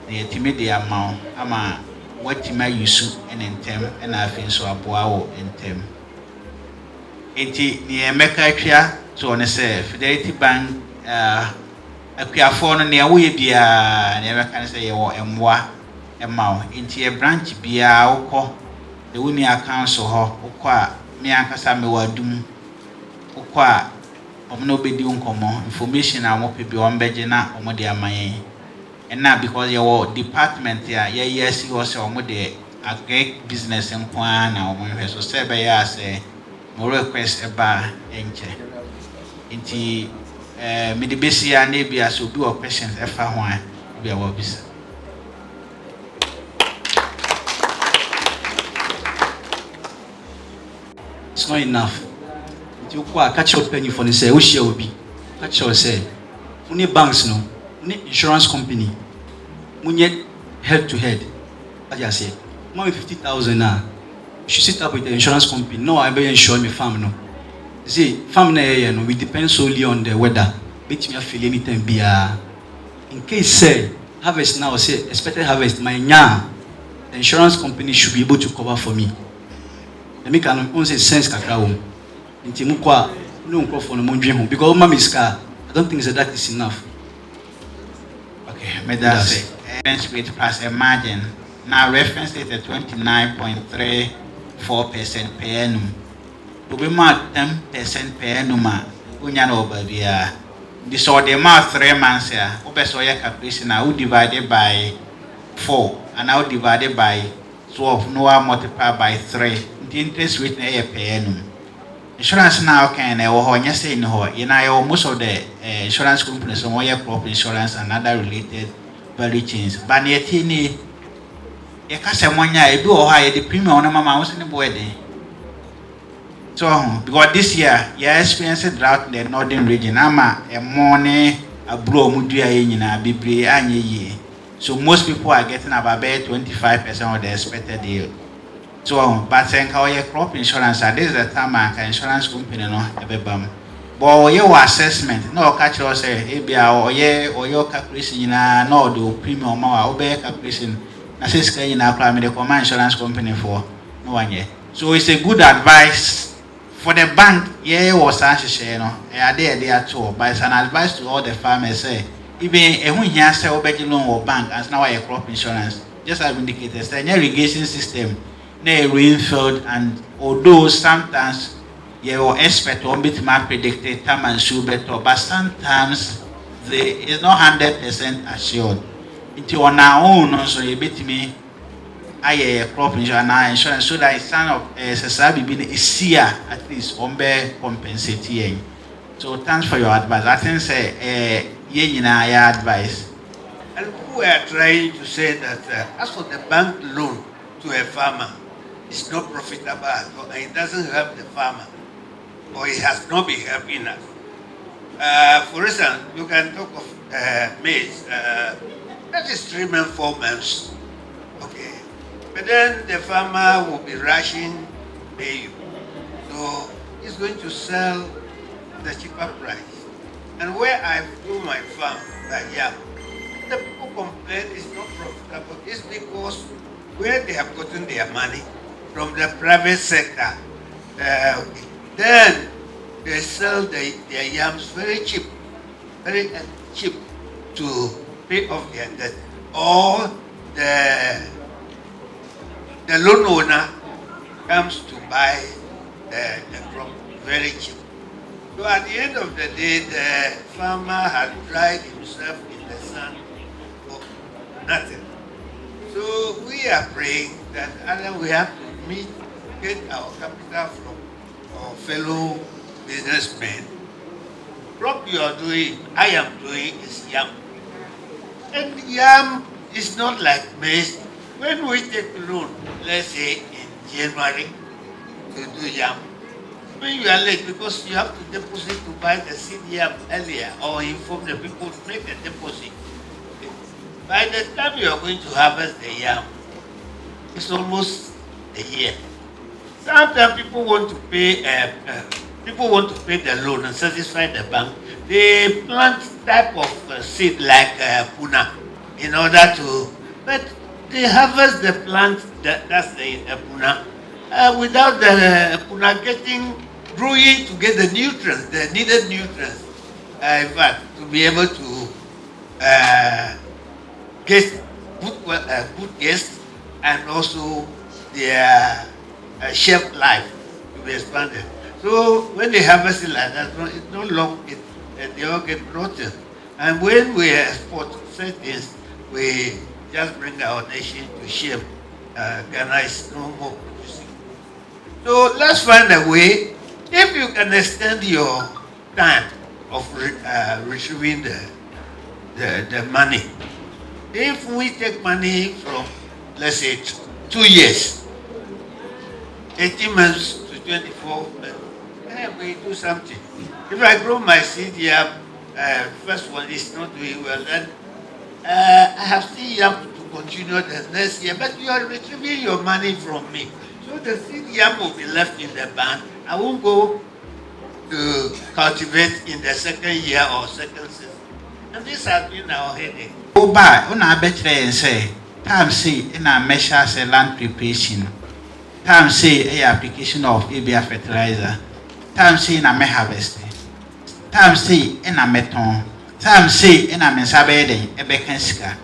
na yetimi de ama ama watima yusu entem na afi so aboa wo entem enti ni emeka atwa so ne se Fidelity Bank akuafo no ne wo ye bia na emeka ne se ye wo emwa ema enti e branch bia wokọ the uni account so ho ukwa me ankasa me wadum ukwa omno bedi unkomo information a mo pebi ombeje na omode amayen na because your department ya yes was omode agri business nkwa na omwe so say be ya say mo request eba enche nti me de besia na bia so bi o questions efa ho a bia wo bisa. It's not enough. You catch up penny for the say, which will be. Catch your say. Only banks no, only insurance company. Munye head to head. As I say, more than 50,000 now. You should sit up with the insurance company. No, I better insure me farm no. See, farm na no, we depend solely on the weather. Bet me feel anytime be in case say harvest now say expected harvest my nya, the insurance company should be able to cover for me. Let me can only sense kakra wo nti mu kwa no nkrofo no mondwe ho because mama is car I don't think that is enough Okay, may that's it. Reference rate plus a margin. Now reference rate at 29.34% per annum. To be marked 10% per annum. Unya no baby. This or the amount 3 months here. Obviously, your calculation now divided by 4 and now divided by 12. No, multiplied by 3. The interest rate per annum. Insurance now can yes say no. You know most of the insurance companies so crop insurance and other related value chains. But yet you can't say one year do or higher the premium on a mama was in the wedding. So because this year you experienced drought in the northern region. Ama a morning a blow mudia in a bibli and ye. So most people are getting about 25% of the expected yield. So, but then how your crop insurance, this is the time insurance company no ebebam. But your assessment, no catch you say, or your calculation no do premium or calculation. Na say scan in our the command insurance company for no one year. So it's a good advice for the bank. Yeah, was share no. There too, but it's an advice to all the farmers say. Even when you say obey loan or bank, as now your crop insurance, just as indicated, the irrigation system. Rainfall, and although sometimes your expert on bit man predicted time and shoe better, but sometimes it's not 100% assured. Into on our own, also a bit me I crop insurance so that it's son of CSIR being a year at least on be compensating. So thanks for your advice. I think say your advice. And we are trying to say that as for the bank loan to a farmer, it's not profitable at all, and it doesn't help the farmer, or it has not been helping us. For instance, you can talk of maize. That is 3 months, 4 months. Okay. But then the farmer will be rushing pay you. So he's going to sell the cheaper price. And where I do my farm, the people complain it's not profitable. It's because where they have gotten their money from the private sector, then they sell their yams very cheap to pay off their debt. Or the loan owner comes to buy the crop very cheap. So at the end of the day, the farmer had dried himself in the sun for nothing. So we are praying that either we have to get our capital from our fellow businessmen. What you are doing, I am doing is yam. And yam is not like maize. When we take loan, let's say in January, to do yam, when you are late because you have to deposit to buy the seed yam earlier or inform the people to make a deposit. By the time you are going to harvest the yam, it's almost a year. Sometimes people want to pay the loan and satisfy the bank. They plant type of seed like puna in order to, but they harvest the plant that's the puna without the puna growing to get the nutrients, the needed nutrients, in fact, to be able to get good taste and also their shelf life to be expanded. So when they harvest it like that, it's no long, they all get rotten. And when we export such things, we just bring our nation to shame. Ghana is no more producing. So let's find a way. If you can extend your time of retrieving the money, if we take money from, let's say, 2 years, 18 months to 24 months, we do something. If I grow my seed yam, first one is not doing well, then I have seed yam to continue the next year, but you are retrieving your money from me. So the seed yam will be left in the bank. I won't go to cultivate in the second year or second season. And this has been our headache. Go back, I bet and say, time see in a measure say land preparation. Time say a application of ABR fertilizer. Time say in a me harvest. Time say in a meton. time say ena me nsa be den e be kan sika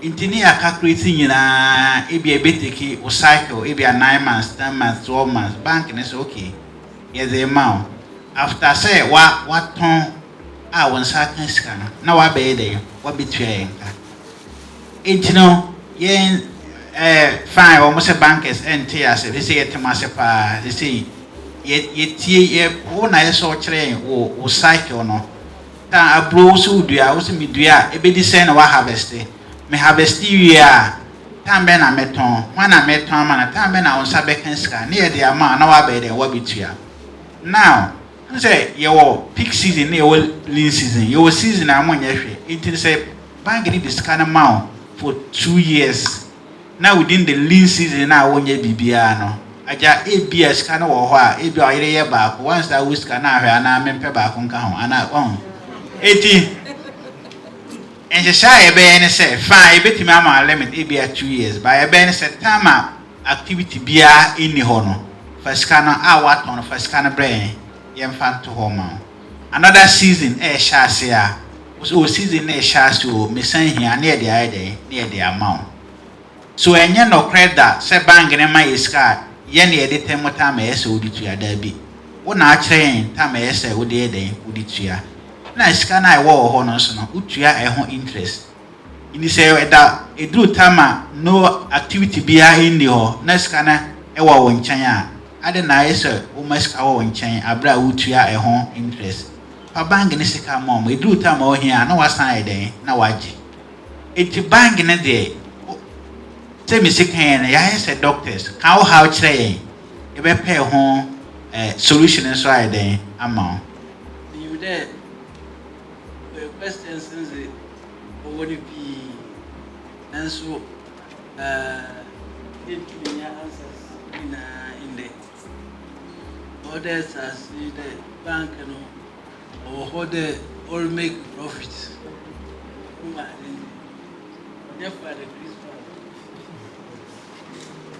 intini ya calculate nyina e bi e beteki o cycle e bi a 9 months 10 months 12 months bank ne say okay yes the amount after say what ton a won sa kan sika no na wa be den wa betua yen ka intino yen fine almost a bankers and tia say they say etemase pa they say ye tie wo na yeso kire o cycle no ta abro so dua wo se me dua e be di say na wa harvest me harvest wi a ta be na meton wa na meton ma na ta be na won sa be kan sika na ye de ama na wa be de wa betua now say ye wo peak season na ye wo lean season ye wo season na mo nya hwe it say bank ni discount amount for 2 years now within the lean season na wo nya bibia no aja ABS kana wo ho a ebi oyire ye baako once that we scan na hwe ana mempe baako nka ho ana on eti enje sha e be ne say fine betimi ama limit ebi 2 years by e be ne say time activity bia inni ho no first kana a what on first kana brain ye mfa to ho ma another season e sha se a so season e sha so me san hia na e de aide na e de amount so enye no credit say bank ne ma iska ye ne de temota ma ese oditua da bi wo na a kire ta ma ese wo de den oditua na iska na wo ho no so no utua e ho interest ini say da edru tama no activity bia inni ho na iska na e wo nchen a ade na ese wo ma iska wo nchen abra utua e ho interest pa bank ne sika mom edru tama o hia na wasan den na waje eti bank ne de say me sick hand ya say doctors how chire e be pay ho solution so I den amount you there questions since over the p and so it me answers in the others as the bank no or how they all make profit therefore the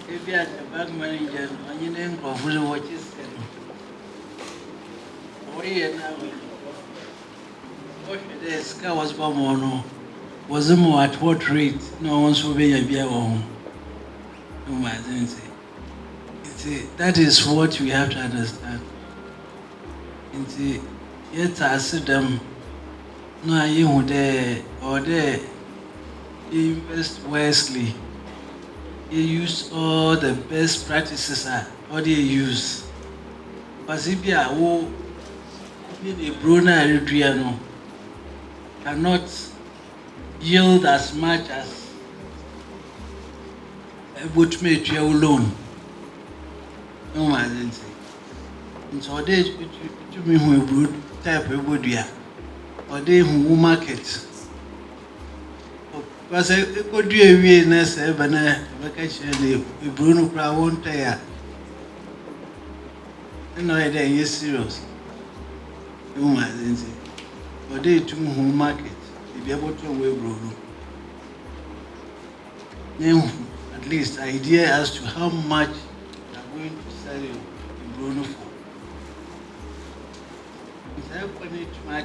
if you are a bank manager, and you name of watches, the sky was bomb was more at what rate? No one's will be a beer home. That is what we have to understand. Yet I see them no, you there or there invest wisely. You use all the best practices all they use. But if you are a Bruna Adriano cannot yield as much as a boat mate alone. No man, and so they to me who brood type of body or they who market. Because I could do a weirdness, but I vacation Bruno Crow won't tire. No idea, yes, serious. You might say, but they to whom market, they be able to away Bruno. Now, at least idea as to how much they are going to sell you Bruno for.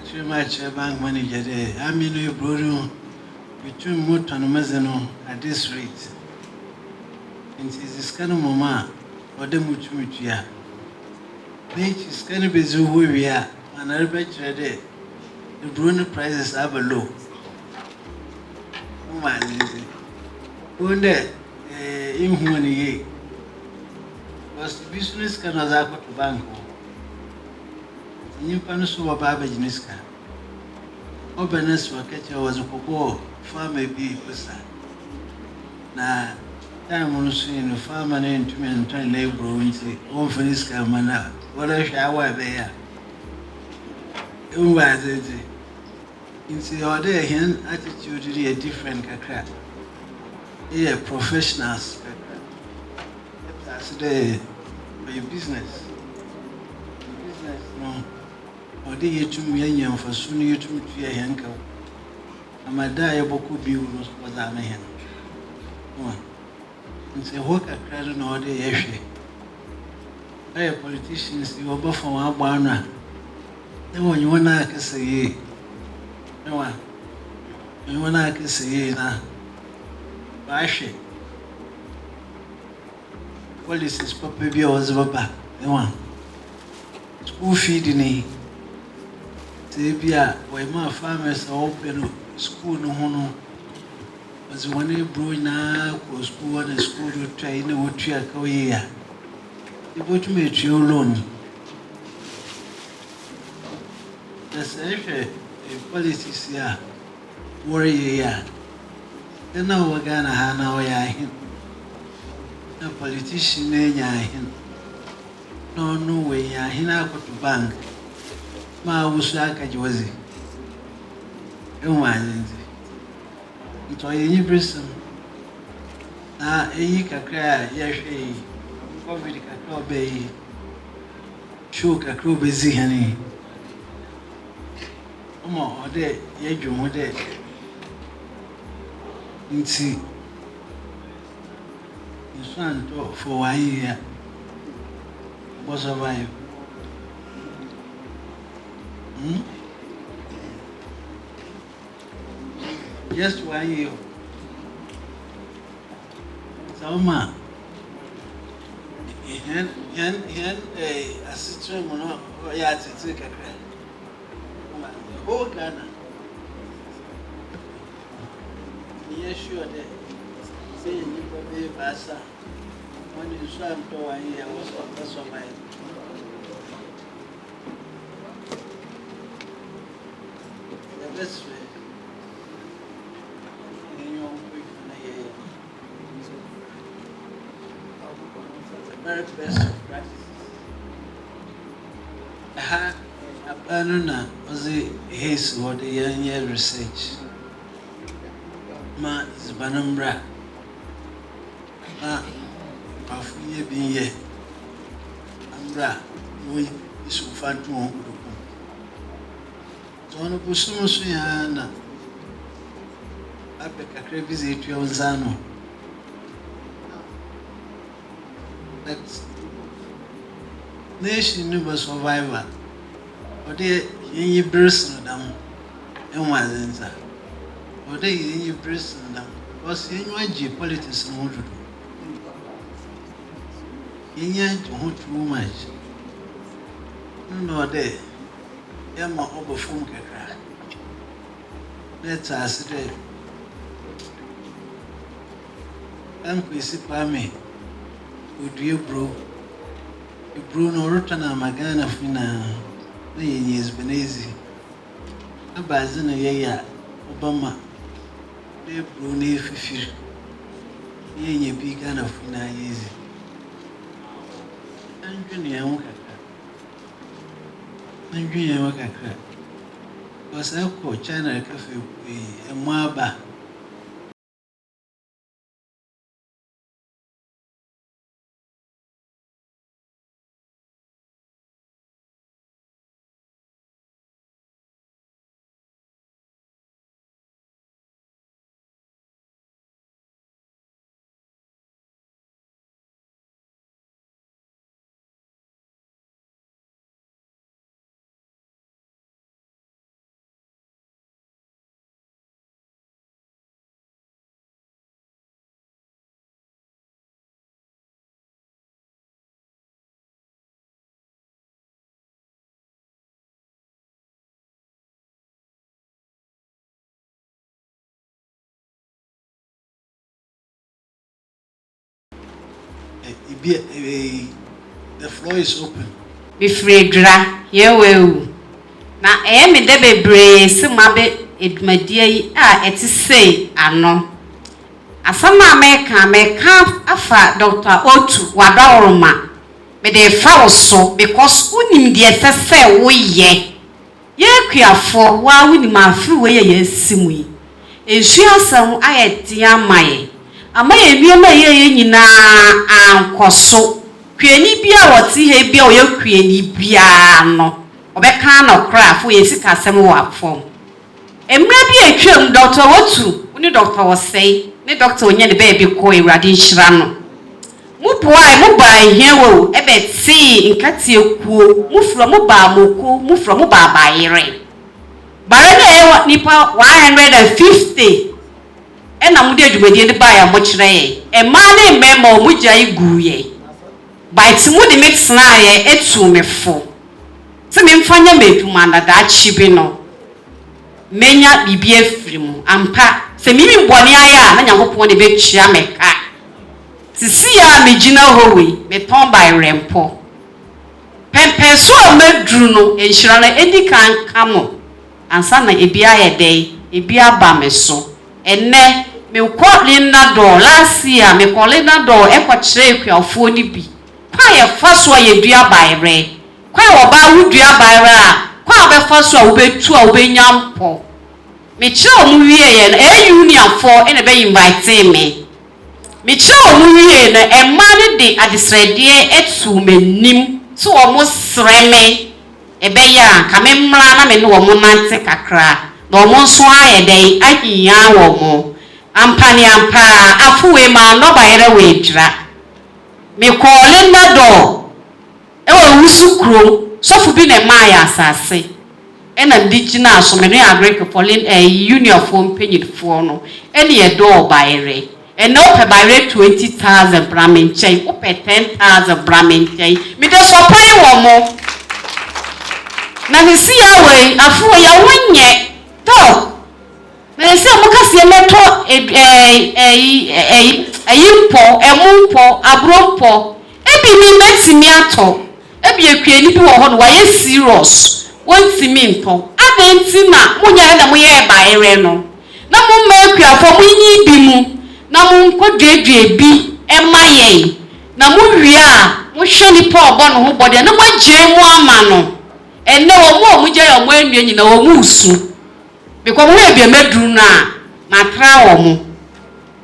Too much bank manager there. I mean, Bruno. Between Moto and Mazano at this rate. And it is kind of mama or the mutuia. Nature is kind of busy where we are, and I bet you there. The Bruno prices are low. Oh, my lady. One day, in whom ye was the business can as I got to bank. You can so a babbage in this car. Openness for catcher was a cocoa. Farmer be person. Na time on the farmer name to me and turn labor into all for this kind of manner. What if I were there? You was it. Into all day, his attitude is a different crack. Yeah, professionals. That's the business. Business, no. Or they get to me and for soon you to me to your handcuff. My die boku biunos was a man. And say, work a credit or the issue. I politicians, you were both from our banner. Then when you want to say, Ewa. Ewana kesi na. Bashi. Policies papa bi was baba. Ewa. School feed ni. Tebia we ma farmers open school no hono. Was one bro na ko school and school to try na wotua ka we ya. Ibo tu me trio loan. The same policies ya. Worry ya. Then now we're gonna have now ya. A politician him. No way ya hina go to bank. Ma usaka jozi. Ewanzi. Nto yenyi person. Na eyi kakra ya hwe. Covid kakra obey. Show kakra obezi hani. Omo ode ye dwumo de. Nti for 1 year was survive. Just 1 year. So ma, assistant mono ya tete kakra. Oh Ghana. Yes, sure that. Say you probably basa. When you swam to 1 year was also my the best way. The very best of practices. Anuna was his what the year research. Ma Zibanambra. Prof ye bin ye. Ambra we isu fantu on kudukum. So no busumu so ya na. Ape kakre visit yo nzano. That nation never survivor. Ode yin person dam enwazenza. Ode yin person dam. Because yin waji politics no do. Yin too much. No de yama obofum kakra. Let's ask the kwesi kwame odue bro. Bro no rotana magana fina. Na yenyes benezi abazi no yeya obama de bro na efifiri yenye bi Ghana funa yezi anjuni ya wakaka wasa ko China cafe emaba the floor is open. Bifredra yewewu na me de bebre sima be edumadie yi a etise ano asama meka afa Dr. Otu wadawroma me de fa so because unim de efefe wo ye kuafo wa unim afi wo ye simu yi ensu asam ayete amaye amaye bioma ye nyina ankoso Quain bia woti he bia o ye Quain bia no obeka na CRI ye sika sem wo afom emra bia etwam Dr. Otu uni Dr. Osei ne Dr. onye ne ba bi ko Ewrade nhira no mu ba hia wo ebe ti nkati ekuo mu fro mu ba moko mu fro mu ba bayire Barene nipa 150 na mu de adwumadie de ba ya mo kire e ma ne mmema o mu gya iguye by ti mu de mix na ye etu me fo se me mfanya meduma na da chibi no menya bibie afiri mu ampa se mimi bone aya na Nyankopon de betwia meka sisi ya megina howe me ton by rempo pepe so amadru no enhira na edi kan kamo ansa na ebia ye dey ebia ba me so enne me ko linda do last year me ko linda do e ko kire akuafo ni bi kwa ye fa so ye dua bayre kwa wo ba wu dua bayre a kwa be fa so a wo betu a wo benyampo me kire mu wie ye na e union for e na be invite me kire mu wie na e ma ne de adisrede etu menim so wo mo sreme e be ya ka me mra na me no wo mo nante kakra na wo mo so aye den ahiya wo mo ampani ampa afuwe ma no bayre we dra me calling na do e wo wusukro sofu bi na ma ya asase e na ndi gina so me no agricultural union for mpanyinfo no e ne e do bayre e no pe bayre 20,000 bramenchai o pe 10,000 bramenchai me de so pai wo mo na ni si ya we afuwe ya wonye to me se mo kase meto ayimpo emumpo abrompo ebi mi metimi ato ebi ekwe ni bi wo ho no waye serious wontimi nto adenti na munya na moye baere no na mo ma ekwe afo munyi bi mu na mo nkodwedwe bi emaye na mo wi a mo hwe ni pa obo no ho bode na mo gye mu ama no enne wo mo gye yo mo anua nyina wo mu usu because we be medru na matra wo mo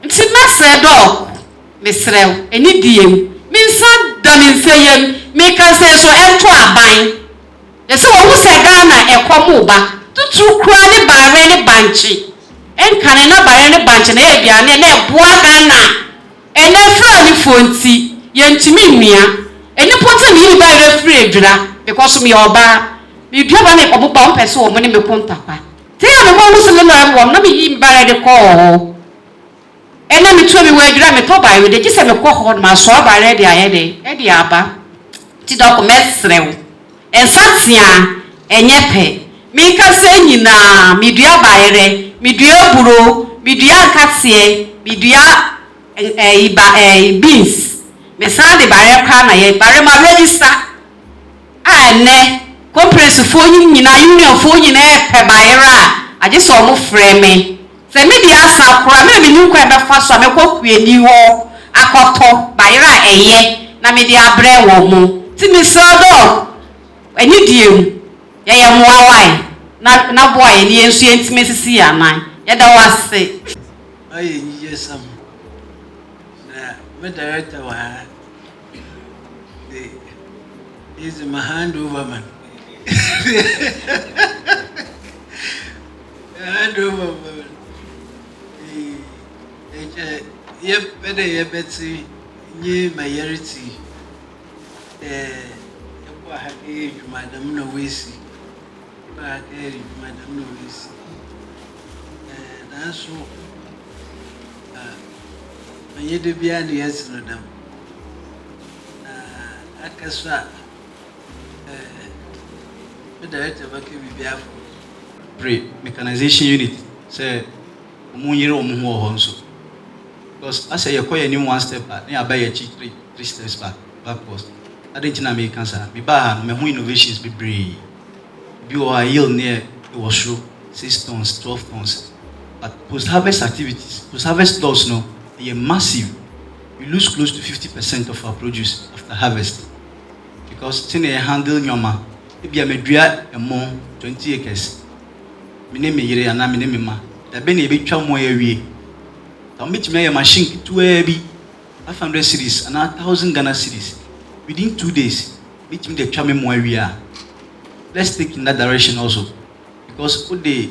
nti mase do mesrew eni diem mi nsa da mi nseyem mi kan se so ento aban yese wo se Ghana ekomo ba tutu kura ni bare ni banchi enkane na bare ni banchi na ebiane na eboa Ghana ene fra ni fonti yentimi nnua eni pote mi ba refri edura because mi oba mi duaba na oboba mpese wo mo ni me kontapa te ya me mo musu le no na mi yi bare de ko ena mi tuo mi we adura me to ba we de gise me ko ho ma so ba re de aye de e de aba ti do ko mesrew ensatia enye pe mi ka se nyina mi dua ba re mi dua buro mi dua kasie mi dua beans me sa de ba re ka na ye ba re ma register ane conference fo nyina union fo nyina e pe ba re a je so mo frɛ me se me di asa kora me ni nkwa be fa so me ko kueni ho akoto bayira eye na me di abre wo mu ti mi so do eni diem ye mo awai na boy ni ensu entime sisi anan ye da wase aye ni yesam na me director wa is my hand over man hand over man yep better ye betty ye majority kwa hake madam no wesi kwa hake madam no wesi nanso manye de bia ne yes no dam akaswa the director bake bibia pre mechanization unit say omunyere omuho ho nso because as you call any one step back na buy three steps backwards I didn't know me cancer me ba no me innovations be brave bi o yield near it was show 6 tons 12 tons but post harvest activities post harvest loss no they are massive. We lose close to 50% of our produce after harvest because tene handle nyoma e bia medua emo 20 acres me ne me yire ana me ne me ma da be na e betwa mo awie ta me timi ya machine to bi 500 cedis and 1000 Ghana cedis within 2 days me timi de twa me mo awie. Let's take in that direction also because all the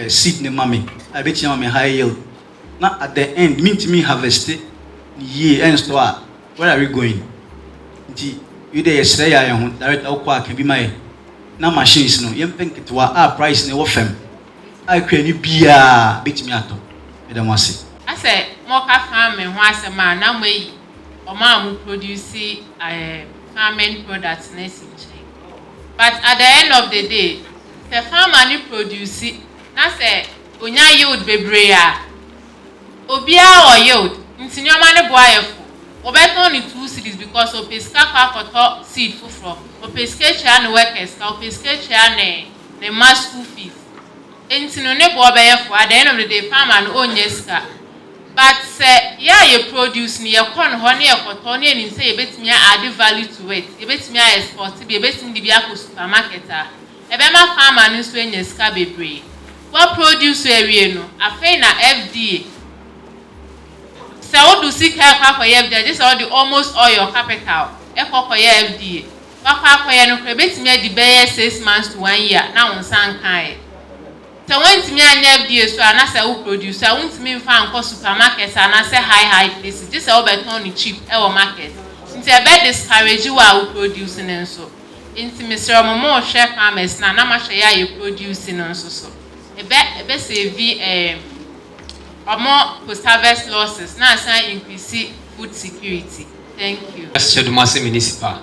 seed ne mame I bet you high yield now at the end me timi harvest ye and store where are we going nti you dey yesre ya ho direct akwa kan bi mai na machines no yɛmpɛ nketewa a price ne wɔ fam a kura ni bia betumi atɔ meda mo ase asɛ moka farming ho asɛm a na mo yi ɔma mo produce farming products na si nkyɛn but at the end of the day the farmer ni produce na sɛ onya yield bebree a obiara wɔ yield nti nneɛma ne boa yɛfo wɔbɛtɔn ne 2 cedis because o pesika kɔ akɔtɔ seed foforɔ o pesika kyia ne workers ka o pesika kyia ne ma school fees nti no ne boa bɛyɛfo at the end of the day farmer no onye sika but sɛ yɛ produce ne yɛkɔ no hɔ ne yɛkɔtɔ ne yɛnim sɛ yɛbɛtumi add value to it yɛbɛtumi export bi yɛbɛtumi de bi akɔ supermarket a ɛbɛma farmer no nso anya sika bebree wɔ produce awie no afei na FDA sɛ wodu sika ɛkɔ akɔyɛ FDA gye sɛ wode almost all your capital ɛkɔ akɔyɛ FDA wakɔ akɔyɛ no kora ɛbɛtumi adi bɛyɛ 6 months to 1 year na wo nsa nkaeɛ sɛ wontumi anyɛ FDA so a na sɛ wo produce a wontumi mfa nkɔ supermarket anaasɛ high places gye sɛ wobɛtɔn no cheap ɛwɔ market nti ɛbɛ discourage wo a wo produce ne nso nti mesrɛ ɔmo mo hwɛ farmers na mahyɛ yɛ a yɛ produce no nso so ɛbɛ save omo post harvest losses na asan increase food security. Thank you. Shedumase municipal.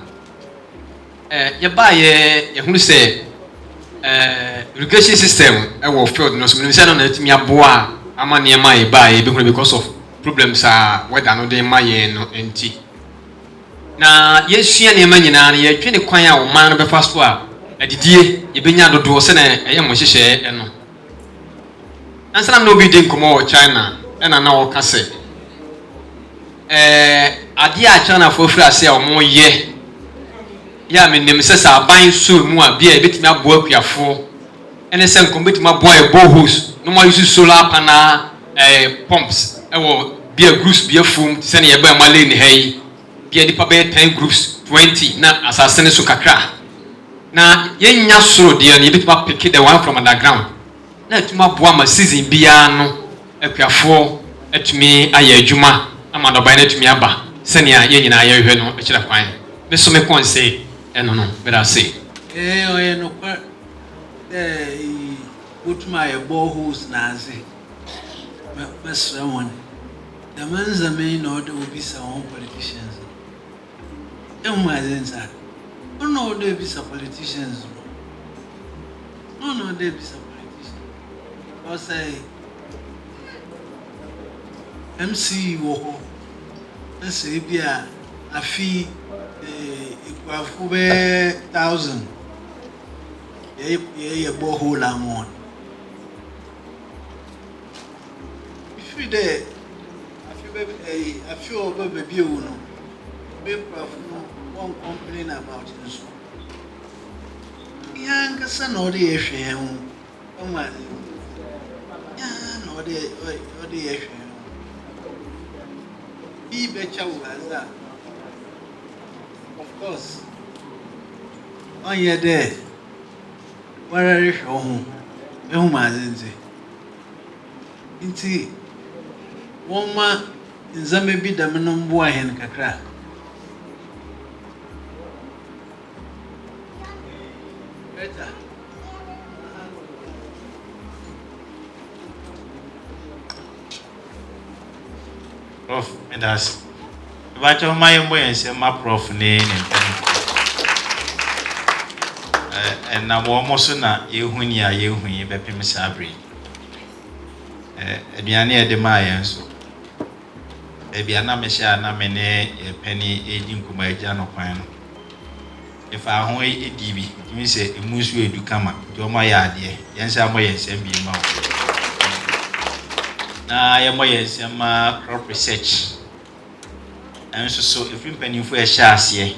Yehunu say irrigation system e field no so say no na timi aboa ama niema e ba e be because of problems weather no dey ma ye no enti. Na yesua niema nyina na yetwe ne kwan a wo man no be fa so a adidie ye benya dodo se na eye mo hyehye no. Ansana no bi din komo China na wo ka se ade a China for free ase a wo ye ya menim se sa ban so mu a bia betimi aboa kuafo ene se nkom betimi aboa e boreholes no mo use solar panel pumps wo bia groups bia fum se ne ye ba male ne hai bia di pa be 10 groups 20 na asase ne so kakra na yenya soro de ne betimi pick the one from underground na tuma boa ma season bia no akuafo atumi aye adwuma ama no ba na atumi aba se ne ye nyina ye hwɛ no akira kwan me so me kon say eno no better say oye no kwa utuma ye boreholes na aze mesra one the manza me no de obi sa one politicians azenza no de obi sa politicians no de obi sa I say MC wo na say bia afi ikwafu be 1000 ye borehole amon if you there afi o baby wo no be kwafu no won complain about it so yang kasa no de ehwe ho o ma no the issue. Be better as that. Of course. On your day, where are you home? No man's in 1 month in Zambi, the minimum boy and Kakra. Better. Prof, and as about your my boy and say my prof name and now almost not you when you be Miss Abri. And you are near the Mayan so. Maybe I am a share na mene a penny aging to my Jano Quain. If I hold a DB, you say a moose way to come up to my idea. Yes, I'm way and send me mouth. Na ya moye sema crop research enso so efiri mpanimfo e hye ase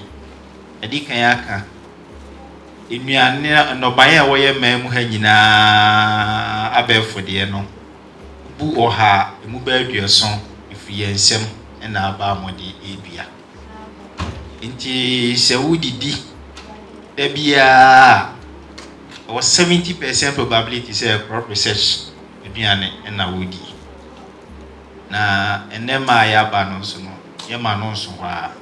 edi kan aka enuane no ban e wo ye mamu ha nyina abefo de no bu oha emu ba aduason efiri ensem na aba amode edua enti se wudidi da bia o 70% probability say crop research eduane na wudi na enema ya ba no so no ye ma no so ha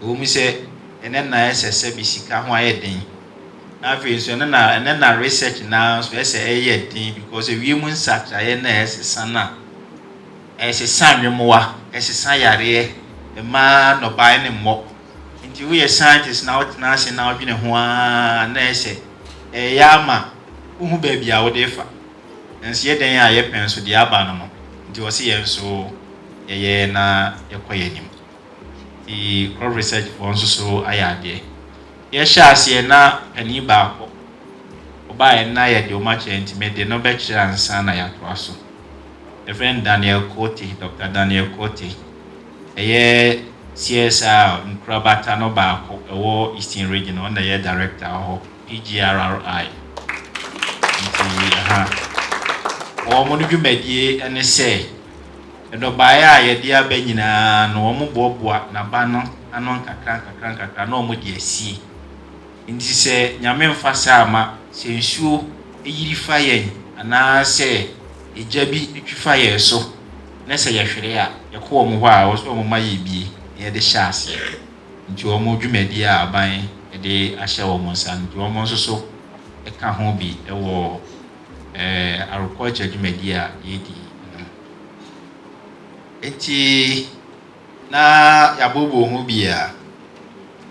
o mi se ene na sse bisika ho ayeden na afei so na research na so ɛsɛ ɛyɛ den because ewiem nsakraeɛ na ɛsesa na ɛsesa nwemoa ɛsesa yareɛ mmaa nɔbae ne mmɔ nti woyɛ scientist na wotena ase na wodwene ho a na ɛsɛ ɛyɛ ama wohu baabi a wode fa nso yɛ den a yɛpɛn so deɛ aba no no nti wɔse yɛn so yɛyɛ na yɛkɔ yɛ anim nti crop research foɔ nso so ayɛ adeɛ yɛhyɛ aseɛ na pani baako ɔbaeɛ na yɛde ɔma kyerɛ nti mede no bɛkyerɛ ansa na yɛatoa so the friend Daniel Kote, Dr. Daniel Kote ɛyɛ CSIR-CRI bata no baako ɛwɔ Eastern Region on the director of PGRRI nti wɔn no dwumadie ne sɛ ɛdɔbaeɛ a yɛde aba nyinaa no wɔn boaboa n'aba no ano nkakra na wɔn de asie nti sɛ nyame mfa saa ama sɛ nsuo ɛyiri fa yɛn anaasɛ egya bi etwi fa yɛn so na sɛ yɛhwere a yɛkɔ wɔn hɔ a wɔso wɔn ma yɛ bie na yɛde hyɛ aseɛ nti wɔn dwumadie a aban yɛde ahyɛ wɔn nsa nti wɔn nso so ɛka ho bi ɛwɔ agriculture dwumadie a yɛdi nti na yɛabobɔ ho bi a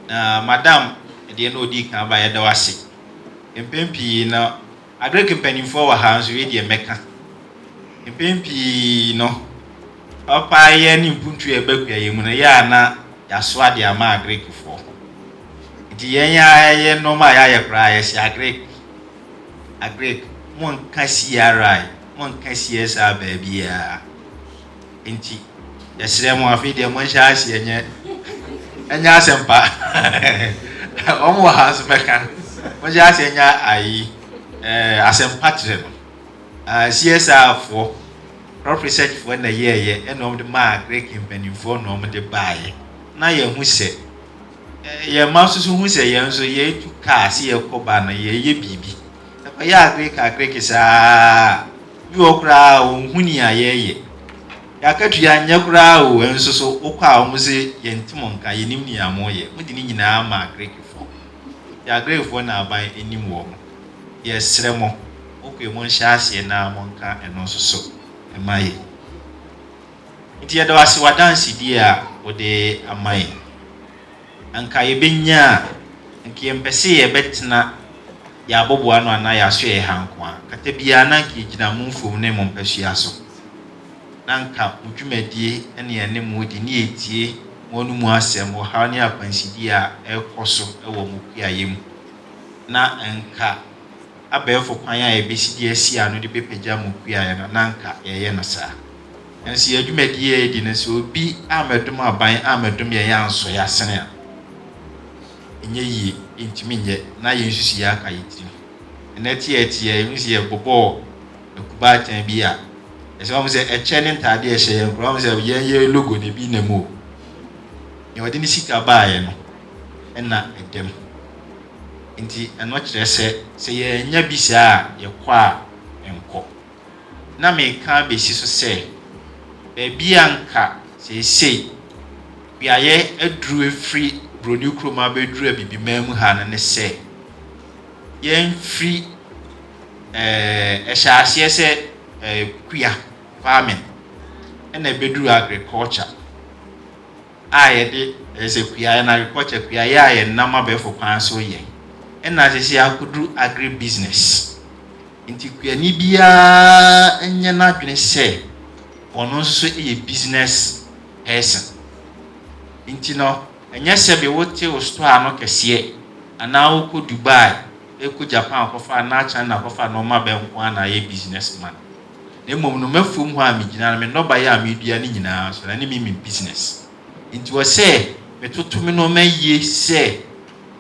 na madam ɛdeɛ na odi kan ba yɛda wase mpɛn pii na agrek mpanimfoɔ wɔ ha nso yɛdeɛ mɛka mpɛn pii no papa yɛ ne mpuntu ɛbɛkua yɛ mu no yɛ a na yɛaso ade ama agrekfoɔ nti yɛn nɔɔma a yɛayɛ koraa yɛhyɛ agrek mo nka CRI mo nka CSIR baabi a nti yɛsrɛ mo afei deɛ mo nhyɛ aseɛ ɛnyɛ asɛmpa ɔmo wɔ ha nso mɛka mo nhyɛ aseɛ nyɛ asɛmpa kyerɛ no CSIR foɔ crop research foɔ na yɛyɛ ɛna ɔmo de maa agrek mpanimfoɔ na ɔmo de baayɛ na yɛhu sɛ yɛn ma nso hu sɛ yɛn nso yɛtu kaa si yɛkɔ ba no yɛyɛ biribi ɛkɔyɛ agrek saa bi wɔ koraa ɔnhu ni a yɛyɛ yɛakatu yɛanyɛ koraa o nso so wokɔ a ɔmo sɛ yɛntim nka yɛnim ni a mo yɛ mo de ne nyinaa ma agrekfoɔ agrekfoɔ na aban anim wɔ mo yɛsrɛ mo wokɔ mo nhyɛ aseɛ na mo nka ɛno nso so ɛma yɛ nti yɛda wase wadansedie a wode ama yɛ anka yɛbɛnya a nka yɛmpɛ sɛ yɛbɛtena yɛabɔboa no anaa yɛaso yɛ hanko a kata biara na nka yɛgyina mo mfom ne mo mpɛsua so na nka mo dwumadie ne yɛne mo di ne yɛtie mo no mu asɛm wɔ ha ne akwansidie a ɛkɔ so wɔ mo kuayɛ mu na nka abɛɛfo kwan a yɛbɛsi de asi a no de bɛpagya mo kuayɛ no na nka yɛyɛ no saa nso yɛ dwumadie a yɛdi no sɛ obi amɛdom aban amɛdom yɛn anso yɛ asene a ɛnyɛ yie ntumi nyɛ na yɛn nsusu yɛ aka yɛ tirim ɛnɛ tiɛ yɛn nso yɛ bɔbɔ akubaatan bi a ɛsɛ wɔn sɛ ɛkyɛ ne ntaadeɛ ɛhyɛ yɛn kora wɔn sɛ yɛn yɛ logo ne bi na mu o yɛn wɔde ne sika baayɛ no ɛna ɛdɛm nti ɛno kyerɛ sɛ yɛnya bi saa a yɛkɔ a nkɔ na meka bɛsi so sɛ baabi a nka seesei kuayɛ aduru efiri broni kurom abɛduru abibiman mu ha no ne sɛ yɛmfiri ɛhyɛ aseɛ sɛ kuya farming ɛna ɛbɛduru agriculture a yɛde ɛsɛ kuya na agriculture kuya yɛ a yɛn nam abɛɛfo kwan so yɛ ɛna sɛ akɔduru agri business nti kuya ni biara nyɛ n'adwene sɛ ɔno nso yɛ business person nti no ɛnyɛ sɛ bi wote wo store no kɛseɛ anaa wokɔ Dubai ekɔ Japan akɔfa anaa China akɔfa na ɔma bɛnko ana yɛ businessman na mmom no mafom hɔ a megyina no me nɔba yɛ a medua ne nyinaa so na ne me business nti wɔ sɛ metoto me nɔma yie sɛ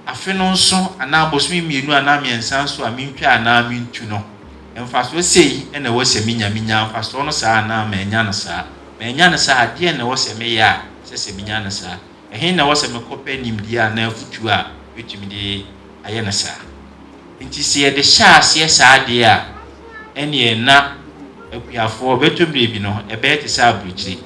afe no nso anaa bosomi mmienu anaa mmiɛnsa nso a mentwa anaa mentu no mfasoɔ sei ɛna ɛwɔ sɛ menya mfasoɔ no saa anaa manya no saa adeɛ na ɛwɔ sɛ meyɛ a sɛ menya no saa ɛhe na ɛwɔ sɛ mekɔpɛ nimdeɛ a na afutu a ɛtumi de ayɛ no saa nti sɛ yɛde hyɛ aseɛ saa adeɛ a ɛneɛ na akuafoɔ bɛtɔ mmerɛ no ɛbɛyɛ te sɛ aburukyire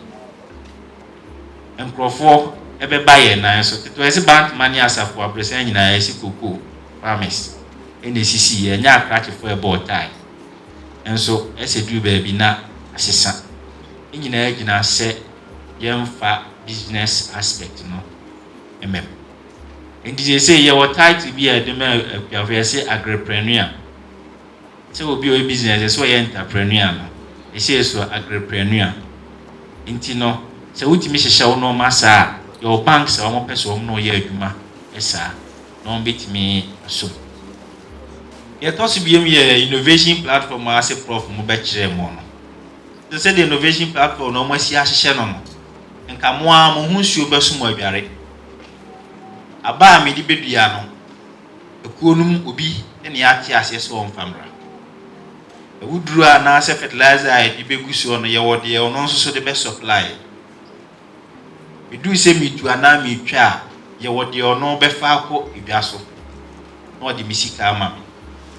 nkurɔfoɔ ɛbɛba yɛn nan so tetɛ ɛsɛ bantama ne asafo abrɛsɛ nyinaa ɛsi koko farmers in the CC and ya crack for a bow tie. And so as a do baby na assistant. In I say young fat business aspect, no. Amen. And did you say you were tied to be a demand of agripreneur? So will be a business, so entrepreneur. They say so agripreneur. Intino, so what you shall no massa, your banks are more person no year, Juma, yes, sir. Don't beat me so. Yet also be a innovation platform as a Prof. Mubetche Mono. They said the innovation platform no more Shannon. And come one who's your best mobiare. Aba me di beduano. A coolum ubi and yati as one family. A wood drew an answer fertilizer, the begus on your dear, and also the best supply. We do say me to an army chair, your dear no befako, Ibiaso, nor the Missika mammy.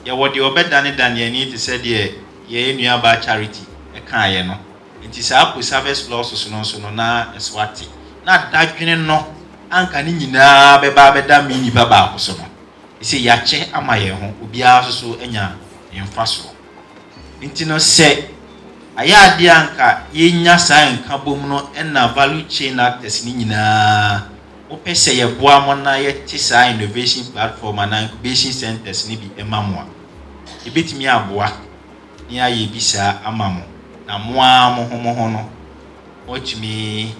Ya what you better than you need to say, dear, ye knew about charity, a kind. It is up with service losses no na a swati. Not that you know, Uncle Nina, Baba, mini Baba, or so. You say, Yache, Amaye, who be also enya in Faso. Intino say, Aya dianka, ye nyasa and Kabuno and a value chain actors Nina. Ope say a boamona yet CSIR innovation platform and incubation centers nibi emamwa. You beat me a boa near ye bisa amamo. Na moa mohomohono. Watch me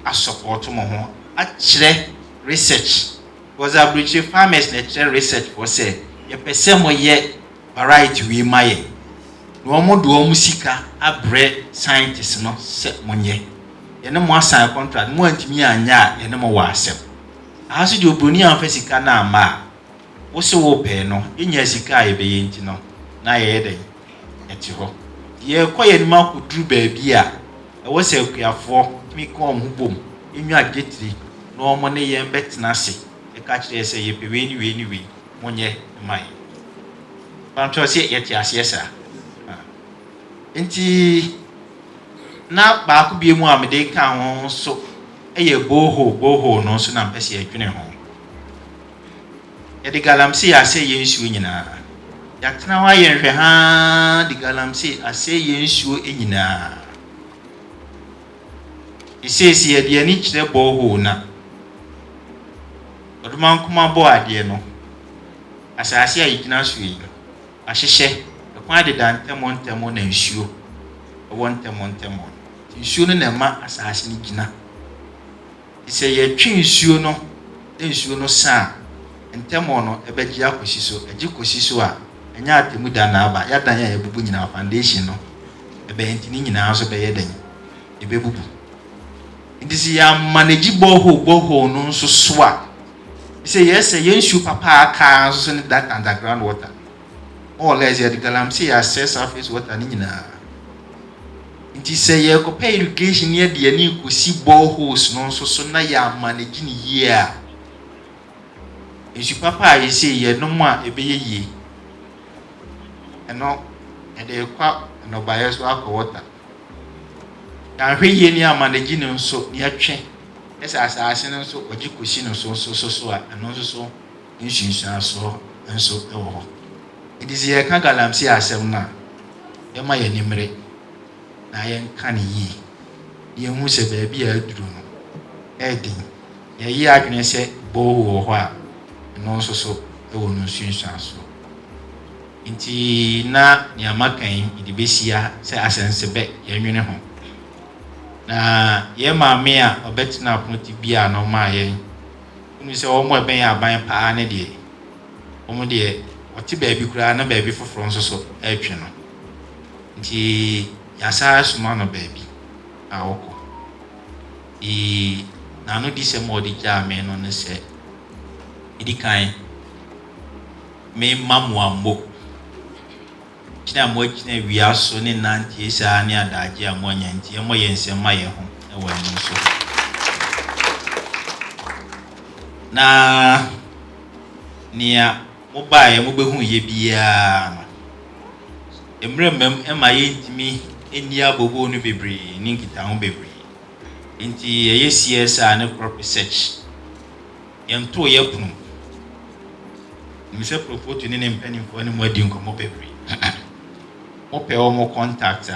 a support moho. Actually, research was a breach farmers natural research for say. Ye pesemo ye variety we maye. No more do musika a bread scientists no set monye. Ye no more sign contract, more to me and ya, ye no more wasem. As you do Brunia Fessica na ma. Also, ope no, in your sika be intino. Na ye day at you. Ye quiet mouth could do baby. I was a queer for me come boom. In your getty, no money ye bet nasi. A catch they say ye be winny, one ye, my. Pantos yet, yes, sir. Inti now back be more me they can so a boho, no sooner than Bessie a junior home. Yet the galamsey I say ye swinging. Yat now I am the galamsey I say ye shoe in. He says here the niche the boho na. But the man come aboard, dear no. As I say, it now swing. I shall quite than temon and shoe. I want temon. Shooting a ma assassin gina. He say ye chin shoe no, then shoe no sa, and temono a begia cosiso, a jicosisua, and yat the mudanaba, yatan a bubu in our foundation no, a bentini in house of a yedding, a babu. It is ya manageable boho no so swat. He say yes, a yen shoe papa cars and that underground water. Or less yet the galamsey assess surface water nina. It is a year of pay irrigation near the any could see boreholes non so na ya managing year. Is your papa, you say, ye no more a bay ye. And no, and they quack no buyers walk water. Now, we near managing so near chain. As I send so, what you could see no so, and also so, insurance so, and so. It is a cangalam see ourselves now. Am I enumerate? I am canny ye. You must a baby a drone. Edding. Ye I can say, bow or what, and also so, there will no soon so. Inti na Yamakain, the Bessia, say as and sebet, your home. Na ye ma mea, or better now, put be a no my. You say, oh, my bay are buying pa any day. Oh, dear. What baby cry no baby for Francis so no. Nti yasa suma no baby. Awoko. Na no dise mo di ja me no ne se. Idi kan me mamu ambo. Kina mo kina wiaso ne nanti esa ne adaje amonya nti mo yense ma ye ho e wa ni so. Na nia Mobile, mobile, ye be a emremem, and my intimate India bobo no baby, Ninky town baby. Inti a CSIR-CRI Research. Yam 2 year pum. Mr. Prof to name penny for any more ding come up every. Ope more contact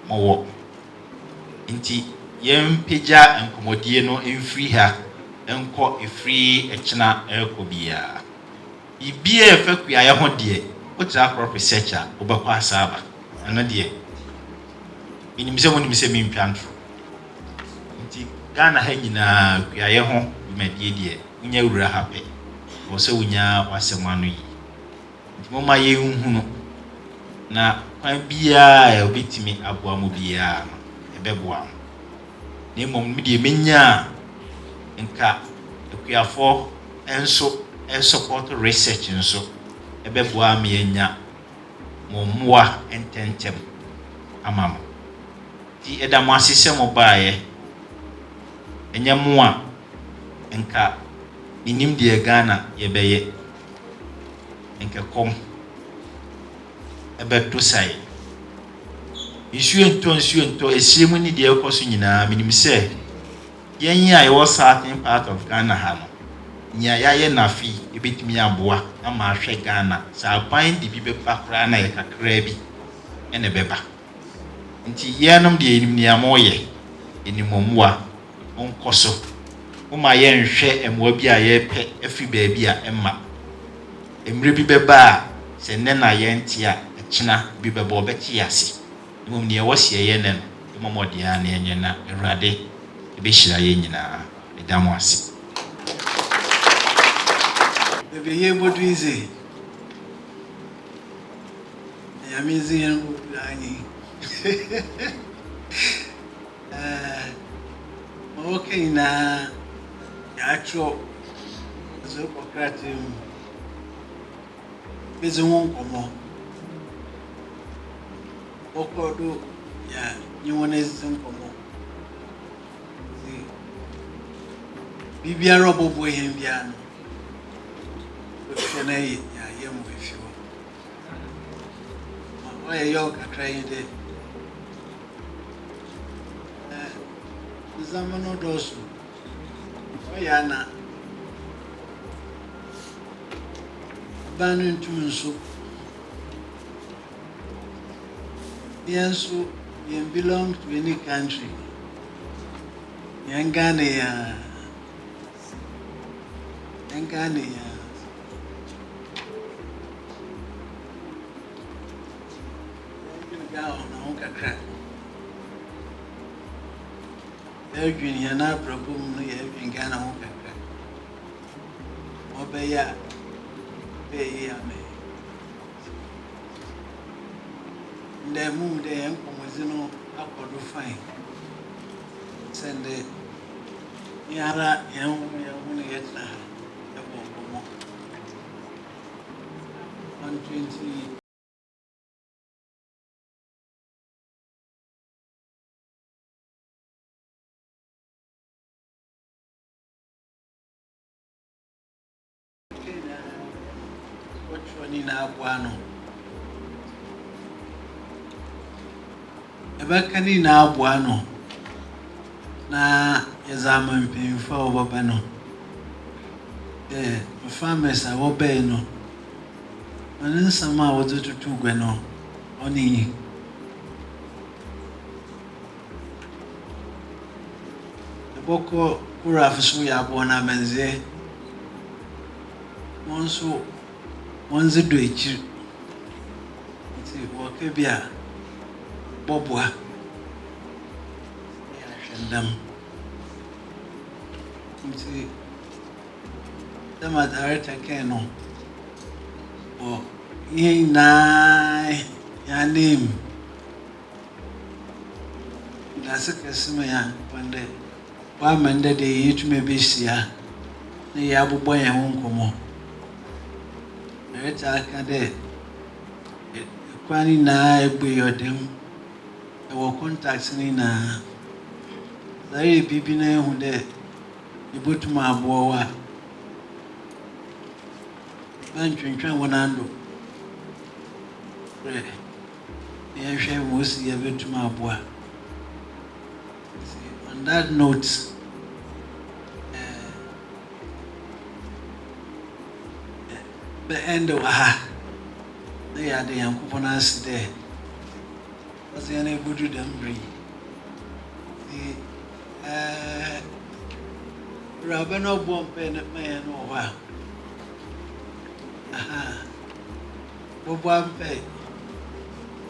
more. Inti yem pija and comodiano in free her and call a free echna elcobia. Be a fact we are one dear. What's our crop researcher over Quasaba? And dear. In himself, when you say me pantry. Ghana hangina we are home, we may dear. We are happy. Also, we was a man. Mama ye na kwan bia e obetimi aboa mo bia ebeboa ne mom me de menya nka ekuafo enso support research nso ebeboa me enya mommoa ententem amam ti edam asese mo baaye enya mo a nka inim de Ghana yebeye nka kom ebeto sai isuento esiemu ni de ekoso nyina minim se yen a ye certain part of Ghana ha no nya ya ye nafi ebetimi aboa na ma hwe Ghana sa ban de bi beba kra na ye kakra bi ene beba nti yenom de enim ni amoye enimomwa onkoso uma ye nhwe emwa bi a ye pe afi ba bi a emma emre bi beba se ne na ye ntia china bi bebo beti ase mum ne wose ye nen momodi ya na enye na erade ebe hira ye nyina edamo ase bebe ye bodu ize ya mizi yangu ani okay na ya cho zo pokratim bezo won komo okodo ya nyiwonezim komo bibia robobo hen bia no kena ya yemu fifio ma oye yo kakra yede zamano dosu oya na banu ntumunso yes, you belong to any country. Ghana ya. Edwin ya na problem no ya Edwin Ghana ho kakra. Obeya be ya me. The moon the enkomozino akodo fine. Send the yara yahu yetna ebo 120 ni na abwano ebakani na abwano na yazama mpimfa obabano farmers awobe no manin sama wodo tutugwe no oni eboko CORAF so ya bona menze monso monzi do echi ti woke bia bobwa ya shendam nti dama director keno o na ya name na sekesima ya kwande wa mende de yitume bisia na ya bobwa ya honkomo director kade kwani na egbe yodem e wo contacts ni na dai bibi na hu de ibotuma abo wa ban twentwan wonando ya hwe mo si ya betuma abo on that note the end of ha. They are the young components there. Was the unable to them breathe. The Rabano bomb pen at man or wow. Aha. One pay.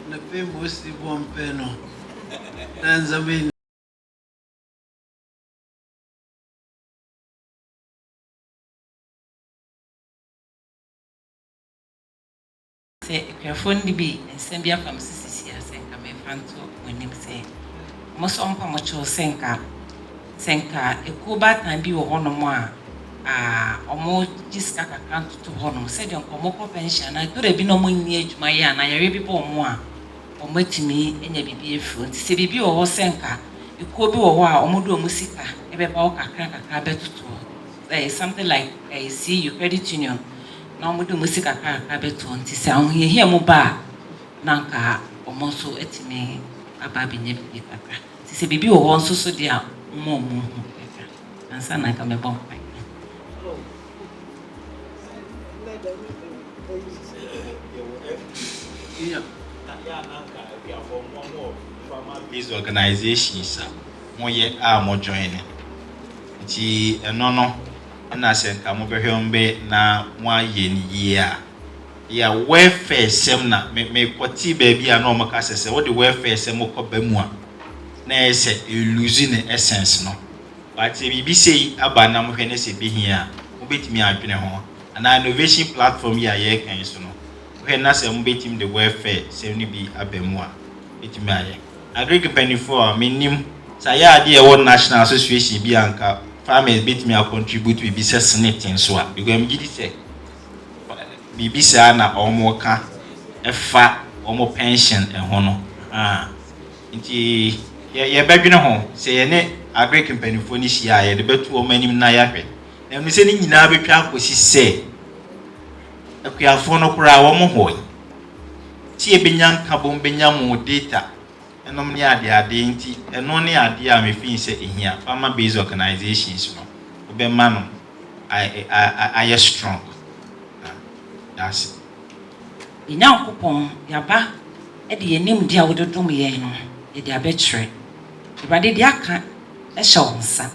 The famous one penno. That's a mean. Careful be and send me from CCR Senka, my fan to when him say, most on Pamacho Senka, a Kubat and be one more. Or more just account to Honum, said on Comoko pension. I could have been no more near my and I really before more. Or met me in a BB fruit, say BB or Senka, you could be a while or Modo Musica, a beboka crack a cabet to. There is something like a CU credit union. Na mo do musika ka beto nti se ahun ye mo ba na nka omo so etime aba binye bi kakra nti se bibi wo ho nso so dia mo mo hu kakra ansa na nka me bon pa these organizations mo ye a mo join nti eno no na senka mo behwembe na mo aye ni yia ya welfare sem na me kwati ba bia na o maka sese wo de welfare sem ko ba mu a na ese lose ne essence no but bibi sei aba na mo hwene se behia mo betimi adwene ho ana innovation platform ya ye kan so no hwena se mo betimi de welfare sem ni bi abamu a betimi aye agree penifo minim sa ya ade e wo national association bi anka farmers bit me a contribute to business knitting so because I'm gidi say bibisa na omo ka efa omo pension e ho no nti ye bedwene ho say ye ne agri company fo ni hia ye de betu omo anim na ya hwe na mi se ni nyina betwa akosi say akuafo no kura wo mo ho ti e benya nka bom benya mo data enom ni ade nti eno ne ade a me fin se ehia farmer based organizations no obema no I strong that's Nyankopon yaba e de enim dia wododom ye no e de abetwere ibade de aka e hye wonsa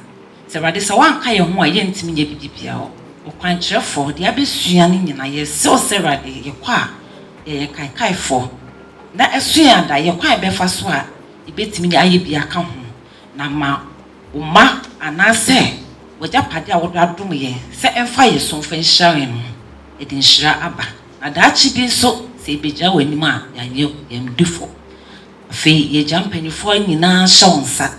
se ibade se wanka ye ho a ye ntimi nye bidibia o kwankyerefo de abesua ne nyina ye se o se ibade ye kwa ye kaifo na esua da ye kwa befa so a ibetimi ni aye bia ka ho na ma uma anase wajapade a wodo adom ye se emfa ye so mfa nhira no e de nhira aba na daachi bi so se ibeja wani ma ya mdufo afi ye jampanifo nyina shonsa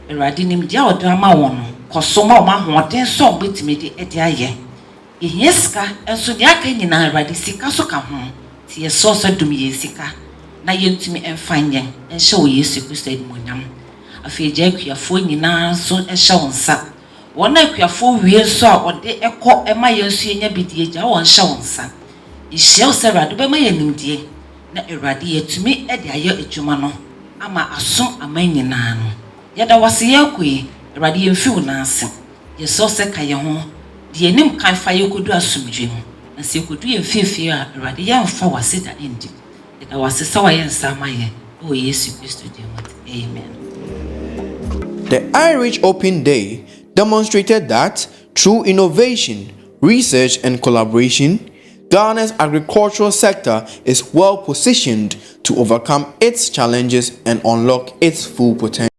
erade nim dia wodo ama won koso ma o ma hoden so betimi de e de aye yeska enso dia ka nyina erade sika so ka ho ti ye so so dum ye sika na yentumi emfanye enhye wo Yesu Kristo edimonyam afi je akuafo nyina so ehye wonsa wona akuafo wie so a ode ekọ ema Yesu enya bidie ja won hye wonsa ihye se rade be ma yenimdie na erade yetumi ede aye adwuma no ama aso ama nyina no yeda wase yakui erade yemfi wona ase yeso se ka ye ho de enim kan fa yekodu asumdwe mu na se yekodu yemfiefi a erade yemfa wase da endi yeda wase sawa yensa ma ye o Yesu Kristo de amen. The iReach Open Day demonstrated that through innovation, research and collaboration, Ghana's agricultural sector is well positioned to overcome its challenges and unlock its full potential.